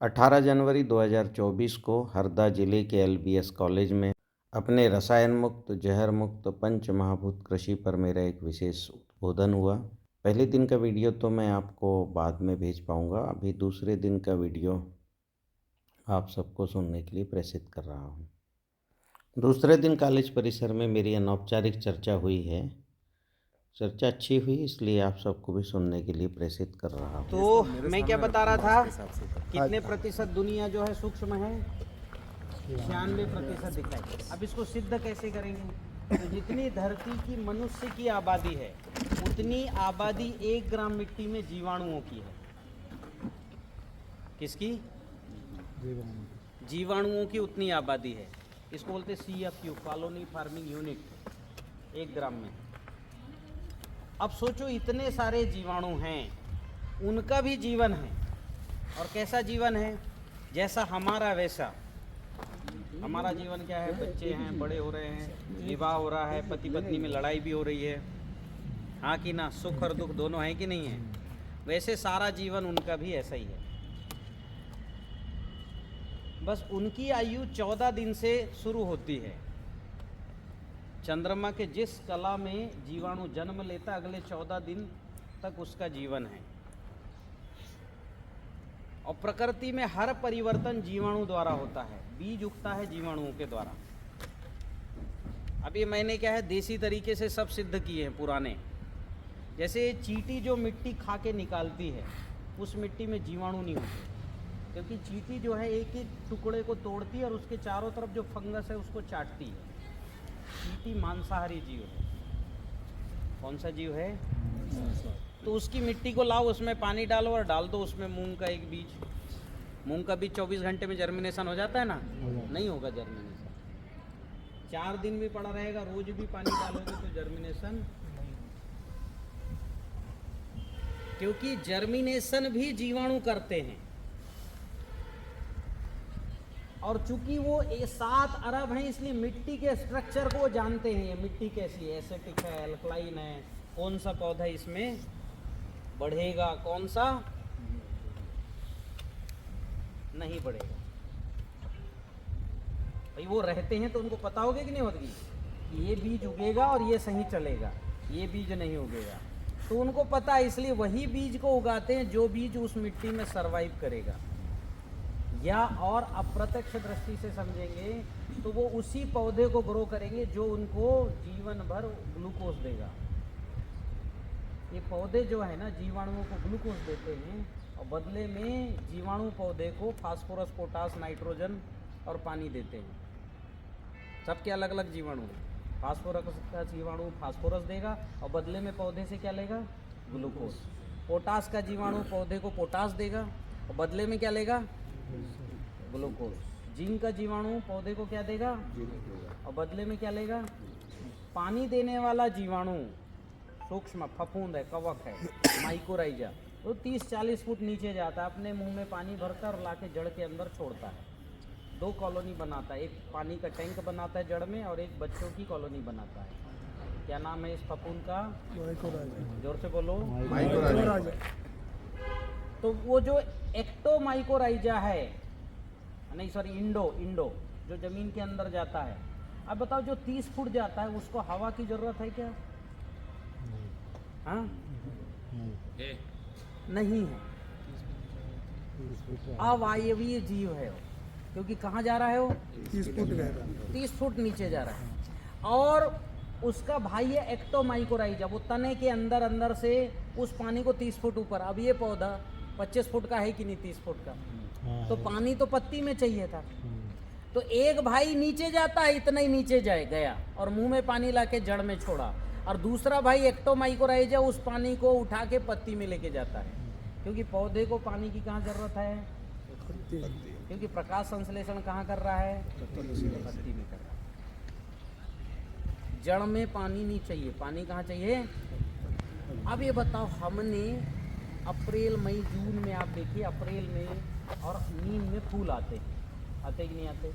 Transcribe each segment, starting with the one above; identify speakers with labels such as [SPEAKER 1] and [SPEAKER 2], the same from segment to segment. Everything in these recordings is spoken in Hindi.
[SPEAKER 1] 18 जनवरी 2024 को हरदा जिले के एलबीएस कॉलेज में अपने रसायन मुक्त जहर मुक्त पंच महाभूत कृषि पर मेरा एक विशेष उद्बोधन हुआ। पहले दिन का वीडियो तो मैं आपको बाद में भेज पाऊँगा, अभी दूसरे दिन का वीडियो आप सबको सुनने के लिए प्रेषित कर रहा हूँ। दूसरे दिन कॉलेज परिसर में मेरी अनौपचारिक चर्चा हुई है। चर्चा अच्छी हुई, इसलिए आप सबको भी सुनने के लिए प्रेषित कर रहा हूँ।
[SPEAKER 2] तो मैं क्या बता रहा था, कितने प्रतिशत दुनिया जो है सूक्ष्म है? 96% दिखाई। अब इसको सिद्ध कैसे करेंगे? तो जितनी धरती की मनुष्य की आबादी है उतनी आबादी 1 ग्राम मिट्टी में जीवाणुओं की है। किसकी? जीवाणुओं की उतनी आबादी है। इसको बोलते CFU, कॉलोनी फार्मिंग यूनिट, 1 ग्राम में। अब सोचो, इतने सारे जीवाणु हैं, उनका भी जीवन है। और कैसा जीवन है? जैसा हमारा वैसा। हमारा जीवन क्या है? बच्चे हैं, बड़े हो रहे हैं, विवाह हो रहा है, पति पत्नी में लड़ाई भी हो रही है, हाँ कि ना? सुख और दुख दोनों है कि नहीं है? वैसे सारा जीवन उनका भी ऐसा ही है। बस उनकी आयु 14 दिन से शुरू होती है। चंद्रमा के जिस कला में जीवाणु जन्म लेता, अगले 14 दिन तक उसका जीवन है। और प्रकृति में हर परिवर्तन जीवाणु द्वारा होता है। बीज उगता है जीवाणुओं के द्वारा। अब ये मैंने क्या है, देसी तरीके से सब सिद्ध किए हैं पुराने। जैसे चींटी जो मिट्टी खा के निकालती है, उस मिट्टी में जीवाणु नहीं होते, क्योंकि चींटी जो है एक एक टुकड़े को तोड़ती है और उसके चारों तरफ जो फंगस है उसको चाटती है। चींटी मांसाहारी जीव है। कौन सा जीव है? तो उसकी मिट्टी को लाओ, उसमें पानी डालो और डाल दो उसमें मूंग का एक बीज। मूंग का बीज 24 घंटे में जर्मिनेशन हो जाता है ना? नहीं होगा जर्मिनेशन। 4 दिन भी पड़ा रहेगा, रोज भी पानी डालोगे तो जर्मिनेशन, क्योंकि जर्मिनेशन भी जीवाणु करते हैं। और चूंकि वो 7 अरब हैं, इसलिए मिट्टी के स्ट्रक्चर को जानते हैं। ये मिट्टी कैसी है, एसिडिक है, अल्कलाइन है, कौन सा पौधा इसमें बढ़ेगा, कौन सा नहीं बढ़ेगा। भाई वो रहते हैं तो उनको पता होगा कि नहीं होगी कि ये बीज उगेगा और ये सही चलेगा, ये बीज नहीं उगेगा, तो उनको पता है। इसलिए वही बीज को उगाते हैं जो बीज उस मिट्टी में सरवाइव करेगा। या और अप्रत्यक्ष दृष्टि से समझेंगे तो वो उसी पौधे को ग्रो करेंगे जो उनको जीवन भर ग्लूकोज देगा। ये पौधे जो है ना, जीवाणुओं को ग्लूकोज देते हैं और बदले में जीवाणु पौधे को फास्फोरस, पोटास, नाइट्रोजन और पानी देते हैं। सबके अलग अलग जीवाणु हैं। फास्फोरस का जीवाणु फास्फोरस देगा और बदले में पौधे से क्या लेगा? ग्लूकोज। पोटास का जीवाणु पौधे को पोटास देगा और बदले में क्या लेगा? ग्लूकोज। जिंक का जीवाणु पौधे को क्या देगा? और बदले में क्या लेगा? पानी देने वाला जीवाणु सूक्ष्म फफूंद है, कवक है, माइकोराइजा, वो 30-40 फुट नीचे जाता है, अपने मुंह में पानी भरकर लाके जड़ के अंदर छोड़ता है। 2 कॉलोनी बनाता है, एक पानी का टैंक बनाता है जड़ में और एक बच्चों की कॉलोनी बनाता है। क्या नाम है इस फफूंद का? जोर से बोलो। माइकोराइजा। तो वो जो एक्टोमाइकोराइजा है, नहीं सॉरी, इंडो जो जमीन के अंदर जाता है। अब बताओ, जो 30 फुट जाता है उसको हवा की जरूरत है क्या? हाँ? नहीं है। अवायवीय जीव है वो, क्योंकि कहाँ जा रहा है वो? 30 फुट नीचे जा रहा है। और उसका भाई है एक्टोमाइकोराइजा, वो तने के अंदर से उस पानी को 30 फुट ऊपर। अब ये पौधा 25 फुट का है कि नहीं? 30 फुट का। तो पानी तो पत्ती में चाहिए था। तो एक भाई नीचे जाता है, इतना ही नीचे गया और मुंह में पानी लाके जड़ में छोड़ा, और दूसरा भाई एक्टोमाइकोराइजा उस पानी को उठा के पत्ती में लेके जाता है। क्योंकि पौधे को पानी की कहाँ जरूरत है? क्योंकि प्रकाश संश्लेषण कहाँ कर रहा है? पत्ती में कर रहा है। जड़ में पानी नहीं चाहिए, पानी कहाँ चाहिए? अब ये बताओ, हमने अप्रैल, मई, जून में आप देखिए, अप्रैल में और नीम में फूल आते कि नहीं आते?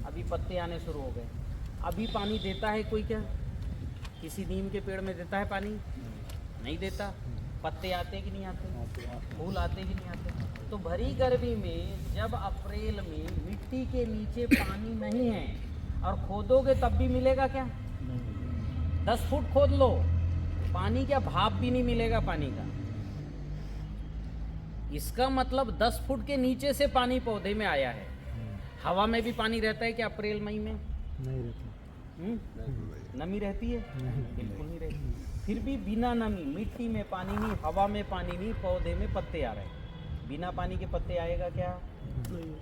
[SPEAKER 2] अभी पत्ते आने शुरू हो गए। अभी पानी देता है कोई क्या? किसी नीम के पेड़ में देता है पानी? नहीं देता। पत्ते आते कि नहीं आते? फूल आते कि नहीं आते? तो भरी गर्मी में जब अप्रैल में मिट्टी के नीचे पानी नहीं है और खोदोगे तब भी मिलेगा क्या? 10 फुट खोद लो, पानी क्या भाप भी नहीं मिलेगा पानी का। इसका मतलब 10 फुट के नीचे से पानी पौधे में आया है। हवा में भी पानी रहता है क्या अप्रैल मई में?
[SPEAKER 3] नहीं रहता।
[SPEAKER 2] नमी रहती है? बिल्कुल नहीं रहती। फिर भी बिना नमी, मिट्टी में पानी नहीं, हवा में पानी नहीं, पौधे में पत्ते आ रहे हैं। बिना पानी के पत्ते आएगा क्या?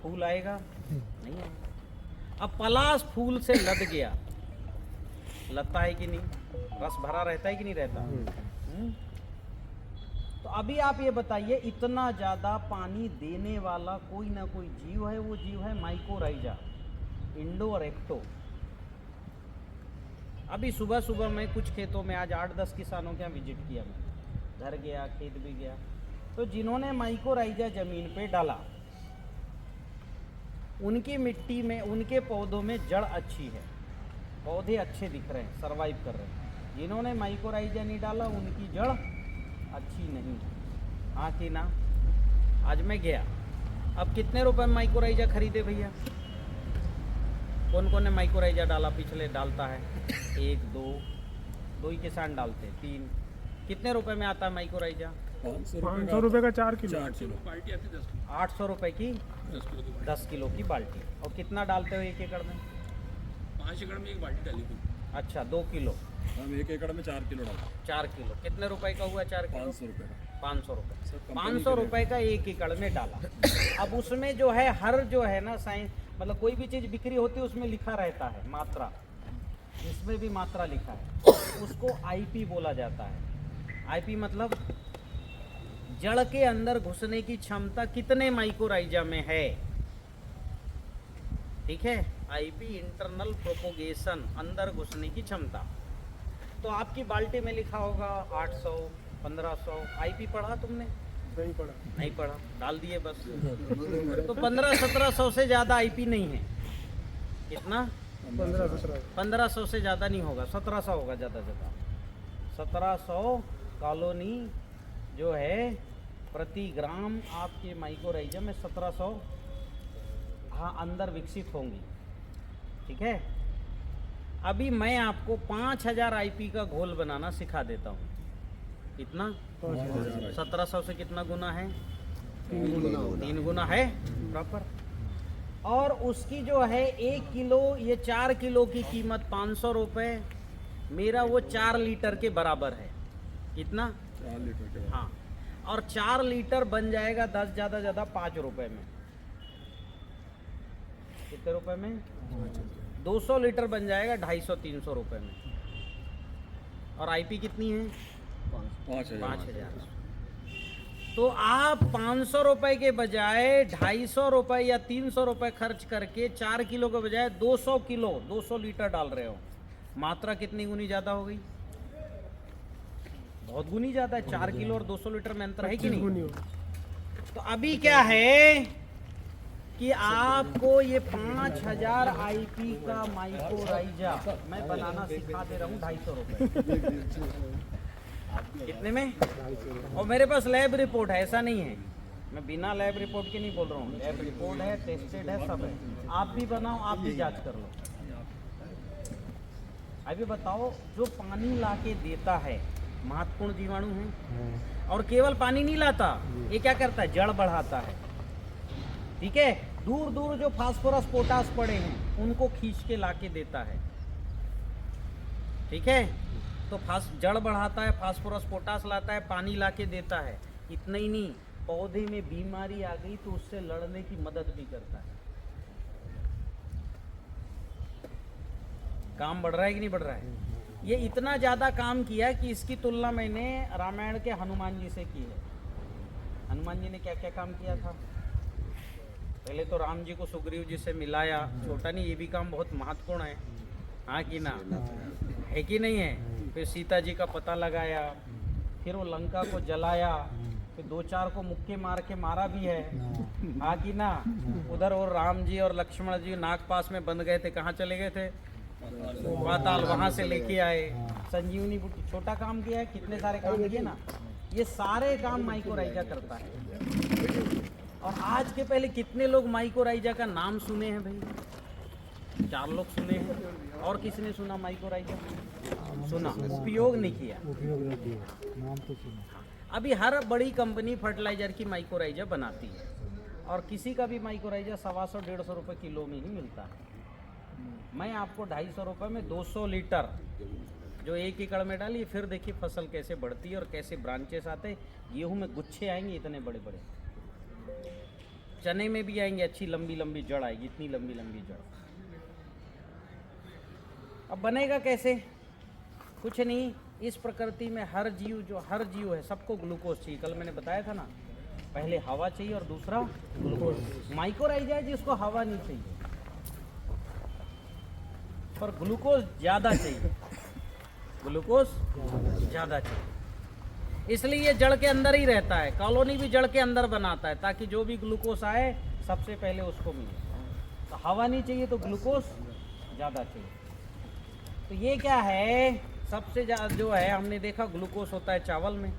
[SPEAKER 2] फूल आएगा? नहीं आएगा। अब पलाश फूल से लद गया, लगता है कि नहीं? रस भरा रहता है कि नहीं रहता? तो अभी आप ये बताइए, इतना ज़्यादा पानी देने वाला कोई ना कोई जीव है, वो जीव है माइकोराइजा, इंडो और एक्टो। अभी सुबह सुबह मैं कुछ खेतों में, आज 8-10 किसानों के यहाँ विजिट किया, मैं घर गया, खेत भी गया, तो जिन्होंने माइकोराइजा ज़मीन पे डाला, उनकी मिट्टी में, उनके पौधों में जड़ अच्छी है, पौधे अच्छे दिख रहे हैं, सरवाइव कर रहे हैं। जिन्होंने माइकोराइजा नहीं डाला, उनकी जड़ अच्छी नहीं है। हाँ कि ना? आज मैं गया, अब कितने रुपए में माइकोराइजा खरीदे भैया? कौन कौन ने माइकोराइजा डाला? पिछले डालता है 1, 2 ही किसान डालते हैं, 3। कितने रुपए में आता है माइकोराइजा?
[SPEAKER 3] 500 रुपये का 4 किलो।
[SPEAKER 2] 800 रुपए की 10 किलो की बाल्टी। और कितना डालते हो 1 एकड़ में?
[SPEAKER 4] 5 एकड़ में 1 बाल्टी डाली थी।
[SPEAKER 2] अच्छा, 2 किलो।
[SPEAKER 4] हम 1 एकड़ में 4 किलो डाला।
[SPEAKER 2] 4 किलो कितने रुपए का हुआ? 4 किलो
[SPEAKER 4] 500 रुपये का।
[SPEAKER 2] 500 रुपये।
[SPEAKER 4] सर,
[SPEAKER 2] 500 रुपये का 1 एकड़ में डाला। अब उसमें जो है, हर जो है ना साइंस, मतलब कोई भी चीज़ बिक्री होती है उसमें लिखा रहता है मात्रा, इसमें भी मात्रा लिखा है, उसको आईपी बोला जाता है। आईपी मतलब जड़ के अंदर घुसने की क्षमता कितने माइकोराइजा में है, ठीक है? आईपी इंटरनल प्रोपोगेशन, अंदर घुसने की क्षमता। तो आपकी बाल्टी में लिखा होगा 800, 1500। आईपी पढ़ा तुमने?
[SPEAKER 3] नहीं पड़ा।
[SPEAKER 2] नहीं पढ़ा, डाल दिए बस। तो 1500-1700 से ज़्यादा आईपी नहीं है। कितना? 1500 से ज़्यादा नहीं होगा, 1700 होगा ज़्यादा ज़्यादा। 1700 कॉलोनी जो है प्रति ग्राम आपके माइकोराइजा में 1700 हाँ अंदर विकसित होंगी, ठीक है? अभी मैं आपको 5000 आईपी का घोल बनाना सिखा देता हूँ। कितना? 1700 से कितना गुना है? 3 गुना है प्रॉपर। और उसकी जो है 1 किलो, ये 4 किलो की कीमत 500 रुपये, मेरा वो 4 लीटर के बराबर है। कितना?
[SPEAKER 4] 4 लीटर के।
[SPEAKER 2] हाँ, और 4 लीटर बन जाएगा 10 ज़्यादा ज़्यादा 5 रुपये में। कितने रुपए में? 200 लीटर बन जाएगा 250-300 रुपये में। और आईपी कितनी है? 5000। तो आप 500 रुपये के बजाय 250 रुपये या 300 रुपये खर्च करके 4 किलो के बजाय 200 किलो, 200 लीटर डाल रहे हो। मात्रा कितनी गुनी ज़्यादा हो गई? बहुत गुनी ज़्यादा है। 4 किलो और 200 लीटर में अंतर है कि नहीं? तो अभी क्या है कि आपको ये 5000 आईपी का माइकोराइजा मैं बनाना सिखा दे रहा हूँ 250 रुपये। कितने में? और मेरे पास लैब रिपोर्ट है, ऐसा नहीं है मैं बिना लैब रिपोर्ट के नहीं बोल रहा हूँ। लैब रिपोर्ट है, टेस्टेड है, सब है। आप भी बनाओ, आप भी जांच कर लो। अभी बताओ, जो पानी लाके देता है महत्वपूर्ण जीवाणु है, और केवल पानी नहीं लाता, ये क्या करता है? जड़ बढ़ाता है, ठीक है? दूर दूर जो फास्फोरस पोटास पड़े हैं उनको खींच के लाके देता है, ठीक है? तो जड़ बढ़ाता है, फास्फोरस पोटास लाता है, पानी लाके देता है। इतना ही नहीं, पौधे में बीमारी आ गई तो उससे लड़ने की मदद भी करता है। काम बढ़ रहा है कि नहीं बढ़ रहा है? ये इतना ज़्यादा काम किया कि इसकी तुलना मैंने रामायण के हनुमान जी से की है। हनुमान जी ने क्या क्या काम किया था? पहले तो राम जी को सुग्रीव जी से मिलाया, छोटा नहीं, ये भी काम बहुत महत्वपूर्ण है। हाँ कि ना? है कि नहीं है? फिर सीता जी का पता लगाया, फिर वो लंका को जलाया, फिर 2-4 को मुक्के मार के मारा भी है। हाँ कि ना? उधर और राम जी और लक्ष्मण जी नागपास में बंद गए थे, कहाँ चले गए थे? पाताल, वहाँ से लेके आए। संजीवनी बूटी, छोटा काम किया है, कितने सारे काम किए ना। ये सारे काम माइकोराइजा करता है। और आज के पहले कितने लोग माइकोराइजा का नाम सुने हैं भाई? 4 लोग सुने हैं। और किसने सुना माइकोराइजा? सुना, उपयोग नहीं किया।
[SPEAKER 3] नाम तो सुना।
[SPEAKER 2] अभी हर बड़ी कंपनी फर्टिलाइजर की माइकोराइजा बनाती है और किसी का भी माइकोराइजा 125-150 रुपये किलो में ही मिलता है। मैं आपको 250 रुपये में 200 लीटर जो 1 एकड़ में डाली, फिर देखिए फसल कैसे बढ़ती है और कैसे ब्रांचेस आते हैं। गेहूं में गुच्छे आएंगे इतने बड़े बड़े, चने में भी आएंगे, अच्छी लंबी लंबी जड़ आएगी, इतनी लंबी लंबी जड़। अब बनेगा कैसे? कुछ नहीं, इस प्रकृति में हर जीव है सबको ग्लूकोज चाहिए। कल मैंने बताया था ना, पहले हवा चाहिए और दूसरा ग्लूकोज। माइकोराइजा है जिसको हवा नहीं चाहिए पर ग्लूकोज ज़्यादा चाहिए, ग्लूकोज ज़्यादा चाहिए, इसलिए ये जड़ के अंदर ही रहता है। कॉलोनी भी जड़ के अंदर बनाता है ताकि जो भी ग्लूकोज आए सबसे पहले उसको मिले। तो हवा नहीं चाहिए तो ग्लूकोज ज़्यादा चाहिए। तो ये क्या है, सबसे ज़्यादा जो है हमने देखा ग्लूकोज होता है चावल में,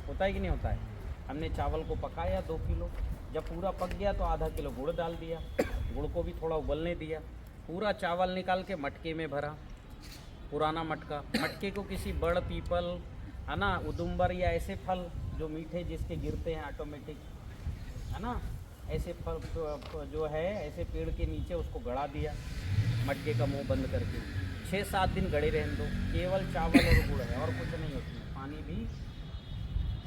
[SPEAKER 2] होता है कि नहीं होता है? हमने चावल को पकाया 2 किलो, जब पूरा पक गया तो आधा किलो गुड़ डाल दिया, गुड़ को भी थोड़ा उबलने दिया, पूरा चावल निकाल के मटके में भरा, पुराना मटका। मटके को किसी बड़, पीपल है ना, उदुम्बर या ऐसे फल जो मीठे जिसके गिरते हैं ऑटोमेटिक, है ना, ऐसे फल जो है ऐसे पेड़ के नीचे उसको गड़ा दिया, मटके का मुंह बंद करके 6-7 दिन गड़े रहने दो। केवल चावल और गुड़ है और कुछ नहीं, उसमें पानी भी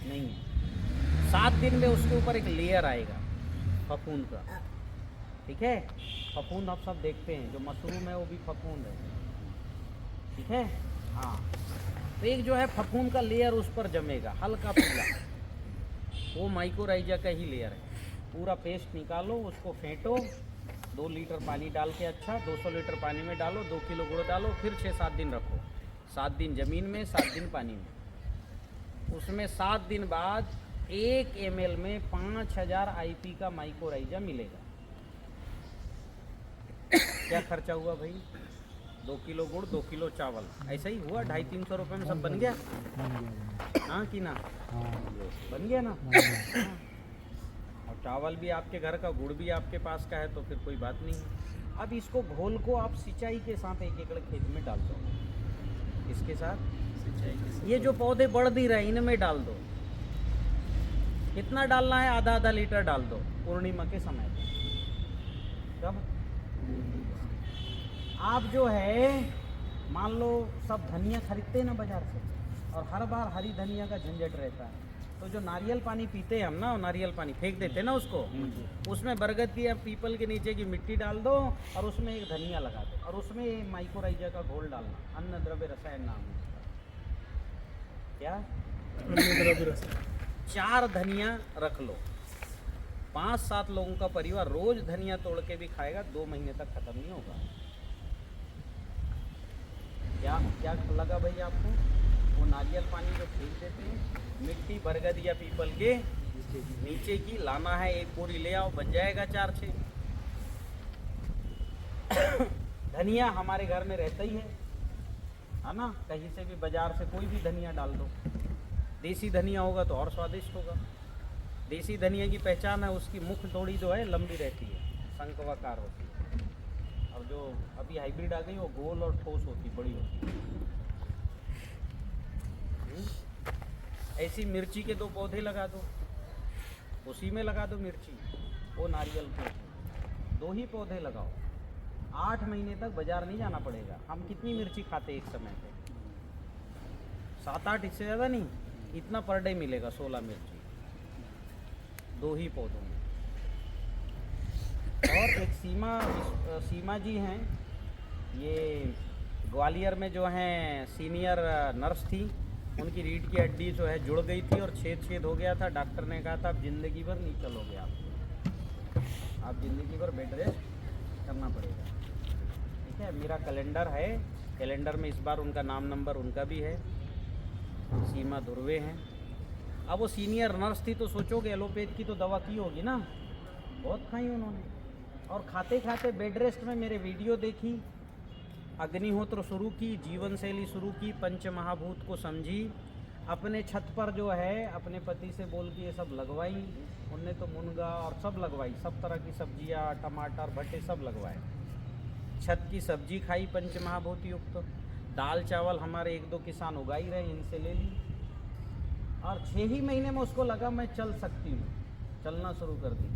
[SPEAKER 2] नहीं है। 7 दिन में उसके ऊपर एक लेयर आएगा फफूंद का, ठीक है? फफूंद आप सब देखते हैं, जो मशरूम है वो भी फफूंद है, ठीक है? हाँ, तो एक जो है फफूंद का लेयर उस पर जमेगा, हल्का पीला, वो माइकोराइजा का ही लेयर है। पूरा पेस्ट निकालो, उसको फेंटो, 2 लीटर पानी डाल के, अच्छा 200 लीटर पानी में डालो, 2 किलो गुड़ डालो, फिर 6-7 दिन रखो। 7 दिन ज़मीन में, 7 दिन पानी में। उसमें 7 दिन बाद 1 ml में 5000 IP का माइकोराइजा मिलेगा। क्या खर्चा हुआ भाई? 2 किलो गुड़, 2 किलो चावल, ऐसा ही हुआ। 250-300 रुपये में सब बन गया। हाँ कि ना? बन गया ना? हाँ। और चावल भी आपके घर का, गुड़ भी आपके पास का है, तो फिर कोई बात नहीं है। अब इसको घोल को आप सिंचाई के साथ 1 एकड़ खेत में डाल दो। इसके साथ सिंचाई के साथ ये जो पौधे बढ़ नहीं रहे इनमें डाल दो। कितना डालना है? आधा लीटर डाल दो पूर्णिमा के समय पे। कब आप जो है मान लो सब धनिया खरीदते हैं ना बाजार से, और हर बार हरी धनिया का झंझट रहता है, तो जो नारियल पानी पीते हैं हम ना, नारियल पानी फेंक देते हैं ना उसको, उसमें बरगद की या पीपल के नीचे की मिट्टी डाल दो और उसमें एक धनिया लगा दो और उसमें माइकोराइजा का घोल डालना। अन्न द्रव्य रसायन नाम है उसका। क्या?
[SPEAKER 3] अन्न द्रव्य रसायन।
[SPEAKER 2] 4 धनिया रख लो, 5-7 लोगों का परिवार रोज धनिया तोड़ के भी खाएगा, 2 महीने तक खत्म नहीं होगा। क्या लगा भाई आपको? वो नारियल पानी जो फेंक देते हैं, मिट्टी बरगद या पीपल के नीचे की लाना है, 1 बोरी ले आओ, बन जाएगा 4-6। धनिया हमारे घर में रहता ही है ना, कहीं से भी बाजार से कोई भी धनिया डाल दो। देसी धनिया होगा तो और स्वादिष्ट होगा। देसी धनिया की पहचान है उसकी मुख थोड़ी जो है लंबी रहती है, शंखवाकार होती है, और जो अभी हाइब्रिड आ गई वो गोल और ठोस होती, बड़ी होती है। ऐसी मिर्ची के 2 पौधे लगा दो, उसी में लगा दो मिर्ची, वो नारियल के 2 ही पौधे लगाओ, 8 महीने तक बाजार नहीं जाना पड़ेगा। हम कितनी मिर्ची खाते एक समय पे? 7-8, इससे ज़्यादा नहीं, इतना पर डे मिलेगा 16 मिर्ची 2 ही पौधों में। और एक सीमा जी हैं, ये ग्वालियर में जो हैं सीनियर नर्स थी, उनकी रीढ़ की हड्डी जो है जुड़ गई थी और छेद हो गया था। डॉक्टर ने कहा था अब ज़िंदगी भर नहीं चलोगे आप ज़िंदगी भर बेड रेस्ट करना पड़ेगा, ठीक है? मेरा कैलेंडर है, कैलेंडर में इस बार उनका नाम नंबर उनका भी है, सीमा धुर्वे हैं। अब वो सीनियर नर्स थी तो सोचोगे एलोपैथ की तो दवा की होगी ना, बहुत खाई उन्होंने, और खाते खाते बेड रेस्ट में मेरे वीडियो देखी, अग्निहोत्र शुरू की, जीवन शैली शुरू की, पंच महाभूत को समझी, अपने छत पर जो है अपने पति से बोल के ये सब लगवाई। उनने तो मुनगा और सब लगवाई, सब तरह की सब्जियां, टमाटर, भट्टे सब लगवाए। छत की सब्जी खाई पंचमहाभूत युक्त। दाल चावल हमारे 1-2 किसान उगा ही रहे, इनसे ले ली। और 6 ही महीने में उसको लगा मैं चल सकती हूँ, चलना शुरू कर दी।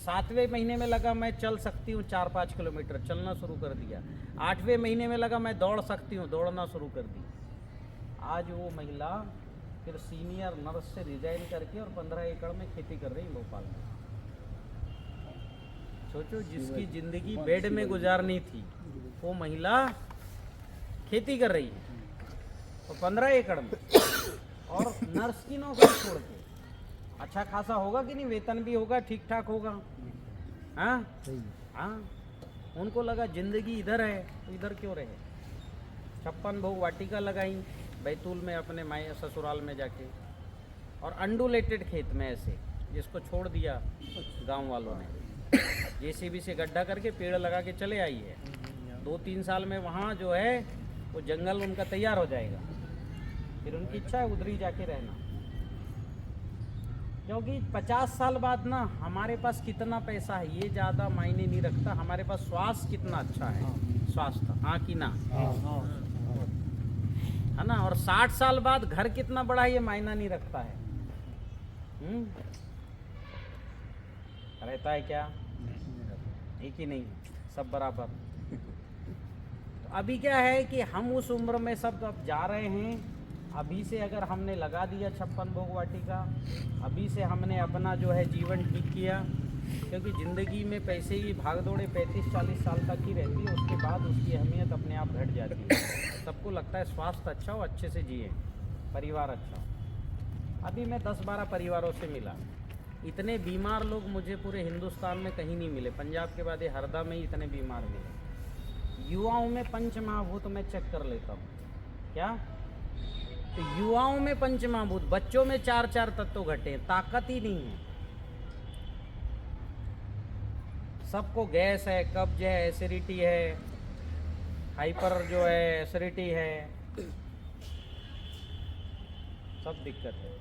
[SPEAKER 2] 7वें महीने में लगा मैं चल सकती हूँ 4-5 किलोमीटर, चलना शुरू कर दिया। 8वें महीने में लगा मैं दौड़ सकती हूँ, दौड़ना शुरू कर दी। आज वो महिला फिर सीनियर नर्स से रिजाइन करके और 15 एकड़ में खेती कर रही भोपाल में। सोचो, जिसकी जिंदगी बेड में गुजारनी थी वो महिला खेती कर रही है और 15 एकड़ में, और नर्स की नौकरी छोड़ के। अच्छा खासा होगा कि नहीं, वेतन भी होगा, ठीक ठाक होगा। हाँ हाँ, उनको लगा जिंदगी इधर है तो इधर क्यों रहे। 56 भोग वाटिका लगाई बैतूल में अपने माय ससुराल में जाके, और अंडुलेटेड खेत में ऐसे जिसको छोड़ दिया गांव वालों ने, जेसीबी से गड्ढा करके पेड़ लगा के चले आई है। 2-3 साल में वहाँ जो है वो जंगल उनका तैयार हो जाएगा। फिर उनकी इच्छा है उधर ही जाके रहना, क्योंकि 50 साल बाद ना हमारे पास कितना पैसा है ये ज़्यादा मायने नहीं रखता, हमारे पास स्वास्थ्य कितना अच्छा है, स्वास्थ्य, हाँ कि ना, है ना। और 60 साल बाद घर कितना बड़ा है ये मायना नहीं रखता है। रहता है क्या, एक ही नहीं, सब बराबर। तो अभी क्या है कि हम उस उम्र में सब अब जा रहे हैं। अभी से अगर हमने लगा दिया 56 भोग वाटिका, अभी से हमने अपना जो है जीवन ठीक किया, क्योंकि ज़िंदगी में पैसे की भागदौड़े 35-40 साल तक ही रहती है, उसके बाद उसकी अहमियत अपने आप घट जाती है। सबको लगता है स्वास्थ्य अच्छा हो, अच्छे से जिए, परिवार अच्छा हो। अभी मैं 10-12 परिवारों से मिला, इतने बीमार लोग मुझे पूरे हिंदुस्तान में कहीं नहीं मिले। पंजाब के बाद ये हरदा में ही इतने बीमार मिले। युवाओं में पंचमहाभूत में चेक कर लेता हूँ क्या, तो युवाओं में पंचमहाभूत, बच्चों में 4-4 तत्व घटे हैं, ताकत ही नहीं है। सबको गैस है, कब्ज है, एसिडिटी है, हाइपर जो है एसिडिटी है, सब दिक्कत है।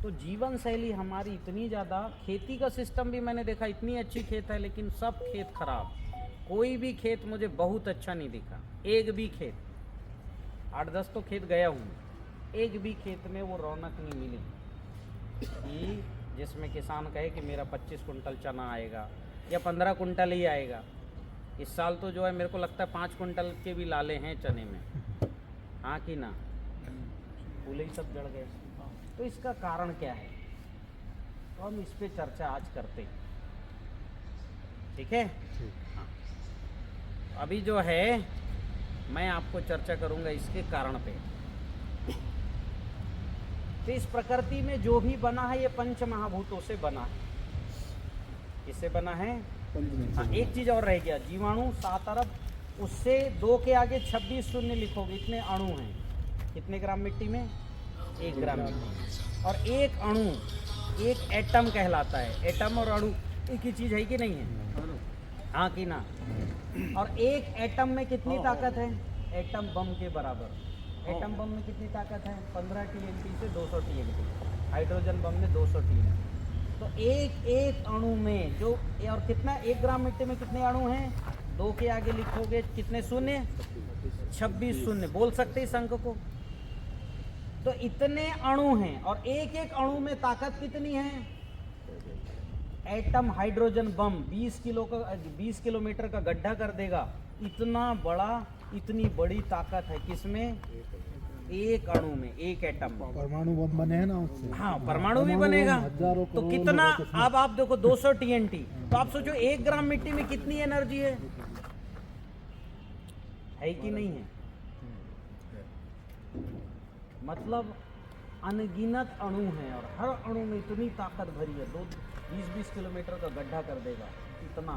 [SPEAKER 2] तो जीवन शैली हमारी इतनी ज़्यादा, खेती का सिस्टम भी मैंने देखा, इतनी अच्छी खेत है लेकिन सब खेत खराब। कोई भी खेत मुझे बहुत अच्छा नहीं दिखा, एक भी खेत, 8-10 तो खेत गया हूँ, एक भी खेत में वो रौनक नहीं मिली कि जिसमें किसान कहे कि मेरा 25 कुंटल चना आएगा या 15 कुंटल ही आएगा। इस साल तो जो है मेरे को लगता है 5 कुंटल के भी लाले हैं चने में, हाँ कि ना, फूले ही सब जड़ गए। तो इसका कारण क्या है, तो हम इस पे चर्चा आज करते हैं, ठीक है। हाँ, अभी जो है मैं आपको चर्चा करूंगा इसके कारण पे। तो इस प्रकृति में जो भी बना है ये पंच महाभूतों से बना है। किससे बना है? हाँ, एक चीज और रह गया, जीवाणु 7 अरब, उससे 2 के आगे 26 शून्य लिखोगे, इतने अणु हैं। कितने ग्राम मिट्टी में? 1 ग्राम मिट्टी। और एक अणु, एक एटम कहलाता है। एटम और अणु एक ही चीज है कि नहीं है? हाँ कि ना? और एक एटम में कितनी ताकत है? एटम बम के बराबर। एटम बम में कितनी ताकत है? 15 TNT से 200 TNT। हाइड्रोजन बम में 200 TNT। तो एक एक अणु में जो, और कितना, 1 ग्राम मिट्टी में कितने अणु हैं? 2 के आगे लिखोगे कितने शून्य? 26 शून्य। बोल सकते इस अंक को? तो इतने अणु हैं और एक एक अणु में ताकत कितनी है? एटम हाइड्रोजन बम 20 किलोमीटर का गड्ढा कर देगा, इतना बड़ा, इतनी बड़ी ताकत है किसमें? एक अणु में, एक एटम में।
[SPEAKER 3] परमाणु बम बने हैं ना उससे।
[SPEAKER 2] हाँ, परमाणु भी बनेगा। तो कितना, अब आप देखो 200 TNT, तो आप सोचो 1 ग्राम मिट्टी में कितनी एनर्जी है कि नहीं है? मतलब अनगिनत अणु हैं और हर अणु में इतनी ताकत भरी है। 20-20 किलोमीटर का गड्ढा कर देगा, इतना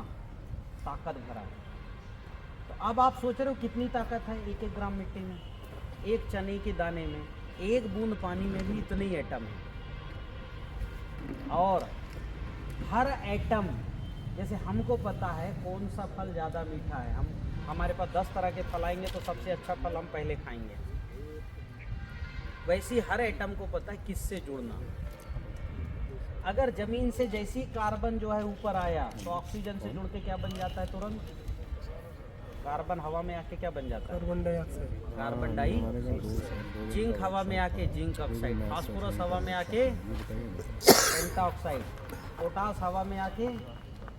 [SPEAKER 2] ताकत भरा है। तो अब आप सोच रहे हो कितनी ताकत है एक एक ग्राम मिट्टी में? एक चने के दाने में, एक बूंद पानी में भी इतने ही एटम है। और हर एटम, जैसे हमको पता है कौन सा फल ज़्यादा मीठा है, हमारे पास 10 तरह के फल आएंगे तो सबसे अच्छा फल हम पहले खाएंगे। वैसे ही हर एटम को पता है किससे जुड़ना। अगर जमीन से जैसी कार्बन जो है ऊपर आया तो ऑक्सीजन से जुड़ के क्या बन जाता है तुरंत? कार्बन हवा में आके क्या बन जाता है?
[SPEAKER 3] Carbon dioxide.
[SPEAKER 2] Carbon di. Zinc हवा में आके जिंक ऑक्साइड, फास्फोरस हवा में आके पेंटाऑक्साइड, पोटास हवा में आके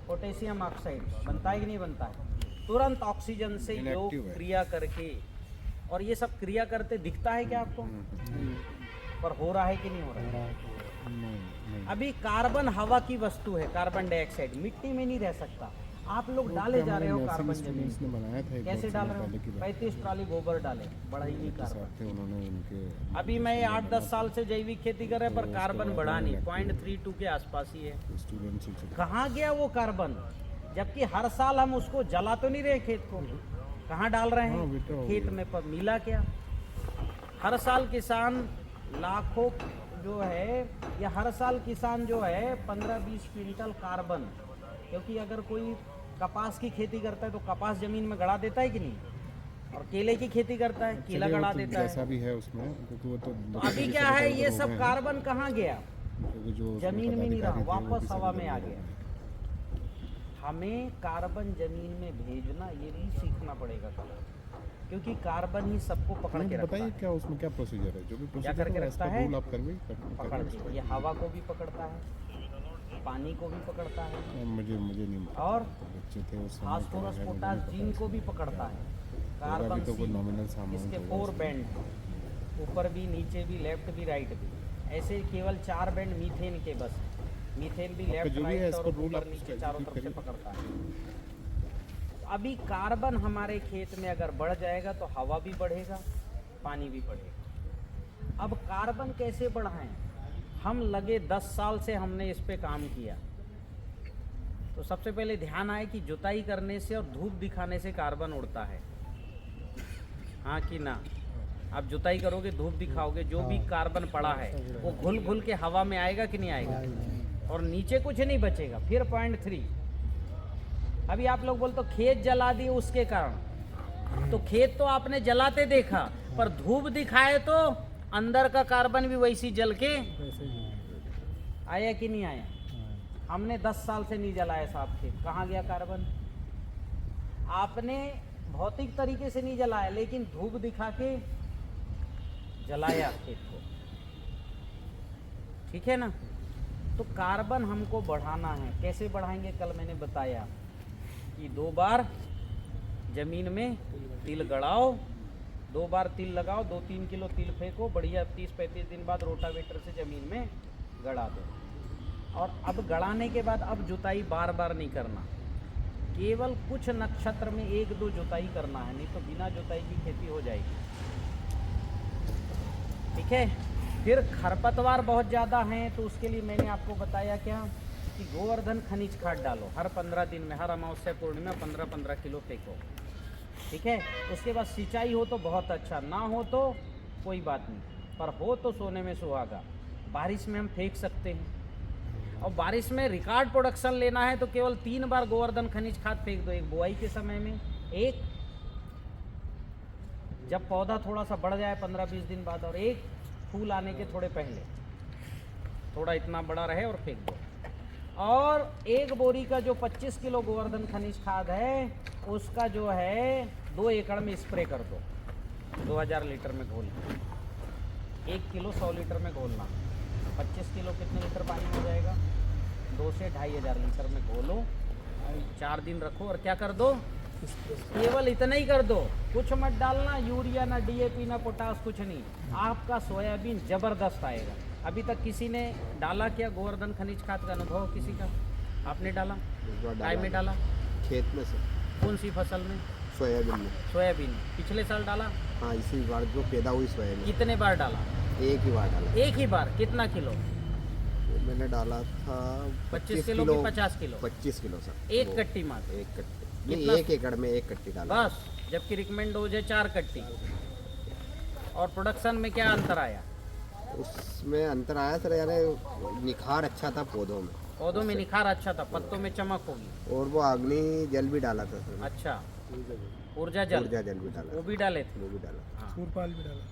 [SPEAKER 2] पोटेशियम ऑक्साइड बनता है कि नहीं बनता है? तुरंत ऑक्सीजन से योग क्रिया करके। और ये सब क्रिया करते दिखता है क्या आपको? पर हो रहा है कि नहीं हो रहा है? अभी कार्बन हवा की वस्तु है, कार्बन डाइऑक्साइड मिट्टी में नहीं रह सकता। आप लोग डाले जा रहे हो कार्बन जमीन में।
[SPEAKER 5] बनाया था
[SPEAKER 2] कैसे डाल रहे हो? 35 ट्राली गोबर डाले, बढ़ाइए कार्बन।
[SPEAKER 5] उन्होंने उनके
[SPEAKER 2] अभी मैं 8-10 साल से जैविक खेती कर रहे पर कार्बन बढ़ा नहीं, 0.32 के आसपास ही है।
[SPEAKER 5] स्टूडेंट्स
[SPEAKER 2] कहाँ गया वो कार्बन? जबकि हर साल हम उसको जला तो नहीं रहे खेत को, कहाँ डाल रहे हैं? खेत में। पर मिला क्या? हर साल किसान लाखों जो है, या हर साल किसान जो है 15-20 क्विंटल कार्बन, क्योंकि अगर कोई कपास की खेती करता है तो कपास जमीन में गड़ा देता है कि नहीं? और केले की खेती करता है, केला गड़ा देता है।
[SPEAKER 5] ऐसा भी है उसमें, क्योंकि वो
[SPEAKER 2] तो अभी क्या है, ये सब कार्बन कहाँ गया?
[SPEAKER 5] जो
[SPEAKER 2] जमीन में नहीं रहा, वापस हवा में आ गया। हमें कार्बन जमीन में भेजना ये भी सीखना पड़ेगा कल, क्योंकि कार्बन ही सबको पकड़ के रखता
[SPEAKER 5] बताइए
[SPEAKER 2] है।
[SPEAKER 5] क्या उसमें क्या प्रोसीजर है? जो भी
[SPEAKER 2] क्या करके रखता है?
[SPEAKER 5] रूल आप करवे
[SPEAKER 2] पकड़ के, ये हवा को भी पकड़ता है, पानी को भी पकड़ता है,
[SPEAKER 5] मुझे नहीं पता।
[SPEAKER 2] और
[SPEAKER 5] बच्चे थे उस समय,
[SPEAKER 2] फास्फोरस पोटास जिंक को भी पकड़ता है। कार्बन
[SPEAKER 5] तो कोई नॉमिनल सामान
[SPEAKER 2] इसके
[SPEAKER 5] होगा
[SPEAKER 2] 4 बैंड, ऊपर भी, नीचे भी, लेफ्ट भी, राइट भी। ऐसे केवल 4 बैंड मीथेन के बस। मीथेन भी लेफ्ट
[SPEAKER 5] जो भी है
[SPEAKER 2] राइट
[SPEAKER 5] इसको
[SPEAKER 2] और
[SPEAKER 5] रूल
[SPEAKER 2] ऊपर
[SPEAKER 5] आप
[SPEAKER 2] नीचे
[SPEAKER 5] उसका
[SPEAKER 2] चारों
[SPEAKER 5] execute
[SPEAKER 2] तरफ से
[SPEAKER 5] करिए।
[SPEAKER 2] पकड़ता है। अभी कार्बन हमारे खेत में अगर बढ़ जाएगा तो हवा भी बढ़ेगा, पानी भी बढ़ेगा। अब कार्बन कैसे बढ़ाएं? हम लगे 10 साल से हमने इस पे काम किया। तो सबसे पहले ध्यान आए कि जुताई करने से और धूप दिखाने से कार्बन उड़ता है, हाँ कि ना? आप जुताई करोगे, धूप दिखाओगे, जो भी कार्बन पड़ा है वो घुल घुल के हवा में आएगा कि नहीं आएगा? और नीचे कुछ नहीं बचेगा। फिर 0.3। अभी आप लोग बोलते तो खेत जला दिए उसके कारण, तो खेत तो आपने जलाते देखा, पर धूप दिखाए तो अंदर का कार्बन भी वैसी जल के आया कि नहीं आया? हमने 10 साल से नहीं जलाया साहब खेत, कहाँ गया कार्बन? आपने भौतिक तरीके से नहीं जलाया, लेकिन धूप दिखा के जलाया खेत को, ठीक है ना? तो कार्बन हमको बढ़ाना है। कैसे बढ़ाएंगे? कल मैंने बताया कि 2 बार जमीन में तिल गड़ाओ, 2 बार तिल लगाओ, 2-3 किलो तिल फेंको, बढ़िया 30-35 दिन बाद रोटावेटर से जमीन में गड़ा दो। और अब गड़ाने के बाद अब जुताई बार बार नहीं करना, केवल कुछ नक्षत्र में 1-2 जुताई करना है, नहीं तो बिना जुताई की खेती हो जाएगी, ठीक है? फिर खरपतवार बहुत ज़्यादा हैं तो उसके लिए मैंने आपको बताया क्या कि गोवर्धन खनिज खाद डालो हर 15 दिन में, हर अमावस्या पूर्णिमा 15-15 किलो फेंको, ठीक है? उसके बाद सिंचाई हो तो बहुत अच्छा, ना हो तो कोई बात नहीं, पर हो तो सोने में सुहागा। बारिश में हम फेंक सकते हैं, और बारिश में रिकॉर्ड प्रोडक्शन लेना है तो केवल 3 बार गोवर्धन खनिज खाद फेंक दो। एक बुआई के समय में, एक जब पौधा थोड़ा सा बढ़ जाए 15-20 दिन बाद, और एक फूल आने के थोड़े पहले, थोड़ा इतना बड़ा रहे और फेंक दो। और 1 बोरी का जो 25 किलो गोवर्धन खनिज खाद है उसका जो है 2 एकड़ में स्प्रे कर दो, 2000 लीटर में घोल, 1 किलो 100 लीटर में घोलना, 25 किलो कितने लीटर पानी में हो जाएगा? 2 से 2500 लीटर में घोलो, 4 दिन रखो, और क्या कर दो? केवल इतना ही कर दो, कुछ मत डालना, यूरिया ना DAP ना पोटास, कुछ नहीं। आपका सोयाबीन जबरदस्त आएगा। अभी तक किसी ने डाला क्या गोवर्धन खनिज खाद का अनुभव किसी का? आपने डाला? काय में डाला?
[SPEAKER 6] खेत में से।
[SPEAKER 2] कौन सी फसल में?
[SPEAKER 6] सोयाबीन में।
[SPEAKER 2] सोयाबीन। पिछले साल डाला?
[SPEAKER 6] हाँ, इसी बार जो पैदा हुई सोयाबीन।
[SPEAKER 2] कितने बार डाला?
[SPEAKER 6] एक ही बार डाला।
[SPEAKER 2] एक ही बार। कितना किलो?
[SPEAKER 6] मैंने डाला था
[SPEAKER 2] 25 किलो कि 50 किलो?
[SPEAKER 6] 25 kilo sir.
[SPEAKER 2] एक कट्टी मात्र?
[SPEAKER 6] एक कट्टी
[SPEAKER 2] कितना?
[SPEAKER 6] नहीं, 1 एकड़ में 1 कट्टी डाला
[SPEAKER 2] बस, जबकि रिकमेंड हो जाए 4 कट्टी। और प्रोडक्शन में क्या अंतर आया?
[SPEAKER 6] उसमें अंतर आया सर, यानी निखार अच्छा था पौधों में।
[SPEAKER 2] पौधों में निखार अच्छा था, पत्तों में चमक होगी।
[SPEAKER 6] और वो अग्नि जल भी डाला था सर।
[SPEAKER 2] अच्छा, ऊर्जा जल
[SPEAKER 6] ऊर्जा जल भी डाला,
[SPEAKER 2] वो भी डाले थे।
[SPEAKER 6] वो भी डाला।
[SPEAKER 3] सूरपाल भी डाला।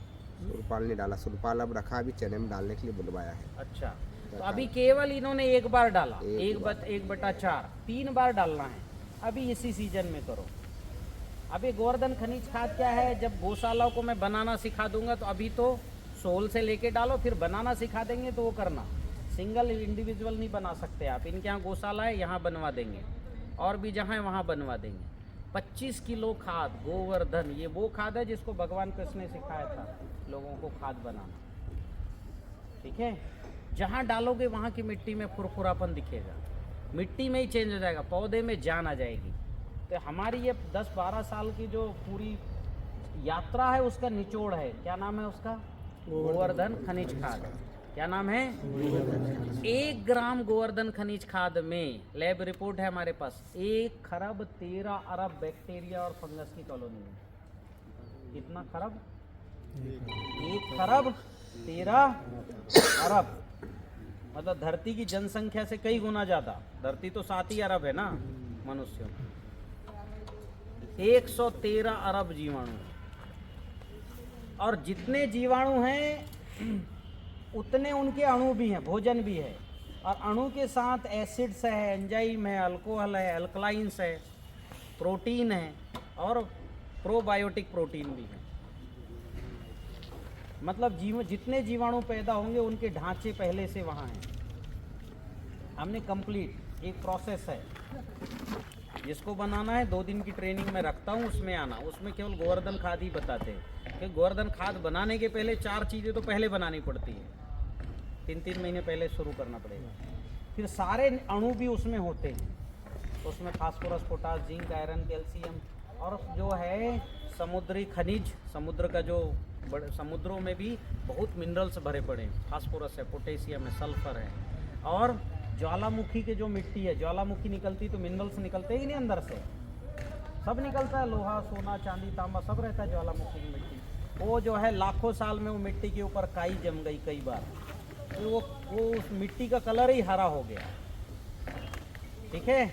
[SPEAKER 6] सुरपाल नहीं डाला, सुरपाल अब रखा, अभी चने में डालने के लिए बुलवाया है।
[SPEAKER 2] अच्छा, तो अभी केवल इन्होंने एक बार डाला,
[SPEAKER 6] एक बार।
[SPEAKER 2] 1/4, 3 बार डालना है अभी इसी सीजन में करो। अभी गोवर्धन खनिज खाद क्या है, जब गौशालाओं को मैं बनाना सिखा दूंगा तो अभी तो सोल से लेके डालो, फिर बनाना सिखा देंगे तो वो करना, सिंगल इंडिविजुअल नहीं बना सकते आप। इनके यहाँ गौशाला है, यहाँ बनवा देंगे, और भी जहाँ है वहाँ बनवा देंगे। 25 किलो खाद गोवर्धन, ये वो खाद है जिसको भगवान कृष्ण ने सिखाया था लोगों को खाद बनाना। ठीक है, जहाँ डालोगे वहाँ की मिट्टी में फुरफुरापन दिखेगा, मिट्टी में ही चेंज हो जाएगा, पौधे में जान आ जाएगी। तो हमारी ये 10-12 साल की जो पूरी यात्रा है उसका निचोड़ है, क्या नाम है उसका, गोवर्धन खनिज खाद। क्या नाम है? 1 ग्राम गोवर्धन खनिज खाद में लैब रिपोर्ट है हमारे पास, 1 खरब 13 अरब बैक्टीरिया और फंगस की कॉलोनी है। कितना खरब? 1 खरब 13 अरब, मतलब धरती की जनसंख्या से कई गुना ज्यादा। धरती तो 7 ही अरब है ना मनुष्यों, 113 अरब जीवाणु। और जितने जीवाणु हैं उतने उनके अणु भी हैं, भोजन भी है। और अणु के साथ एसिड्स है, एंजाइम है, अल्कोहल है, अल्कलाइंस है, प्रोटीन है और प्रोबायोटिक प्रोटीन भी है। मतलब जितने जीवाणु पैदा होंगे उनके ढांचे पहले से वहाँ हैं। हमने कंप्लीट एक प्रोसेस है, जिसको बनाना है 2 दिन की ट्रेनिंग में रखता हूँ, उसमें आना। उसमें केवल गोवर्धन खाद ही बताते हैं कि गोवर्धन खाद बनाने के पहले 4 चीज़ें तो पहले बनानी पड़ती है, 3-3 महीने पहले शुरू करना पड़ेगा। फिर सारे अणु भी उसमें होते हैं, उसमें phosphorus, potash, zinc, iron, calcium और जो है समुद्री खनिज, समुद्र का जो बड़े समुद्रों में भी बहुत मिनरल्स भरे पड़े हैं, फास्फोरस है, पोटेशियम है, सल्फर है। और ज्वालामुखी के जो मिट्टी है, ज्वालामुखी निकलती तो मिनरल्स निकलते ही नहीं अंदर से, सब निकलता है, लोहा, सोना, चांदी, तांबा सब रहता है ज्वालामुखी की मिट्टी। वो जो है लाखों साल में वो मिट्टी के ऊपर काई जम गई कई बार, तो वो उस मिट्टी का कलर ही हरा हो गया। ठीक है,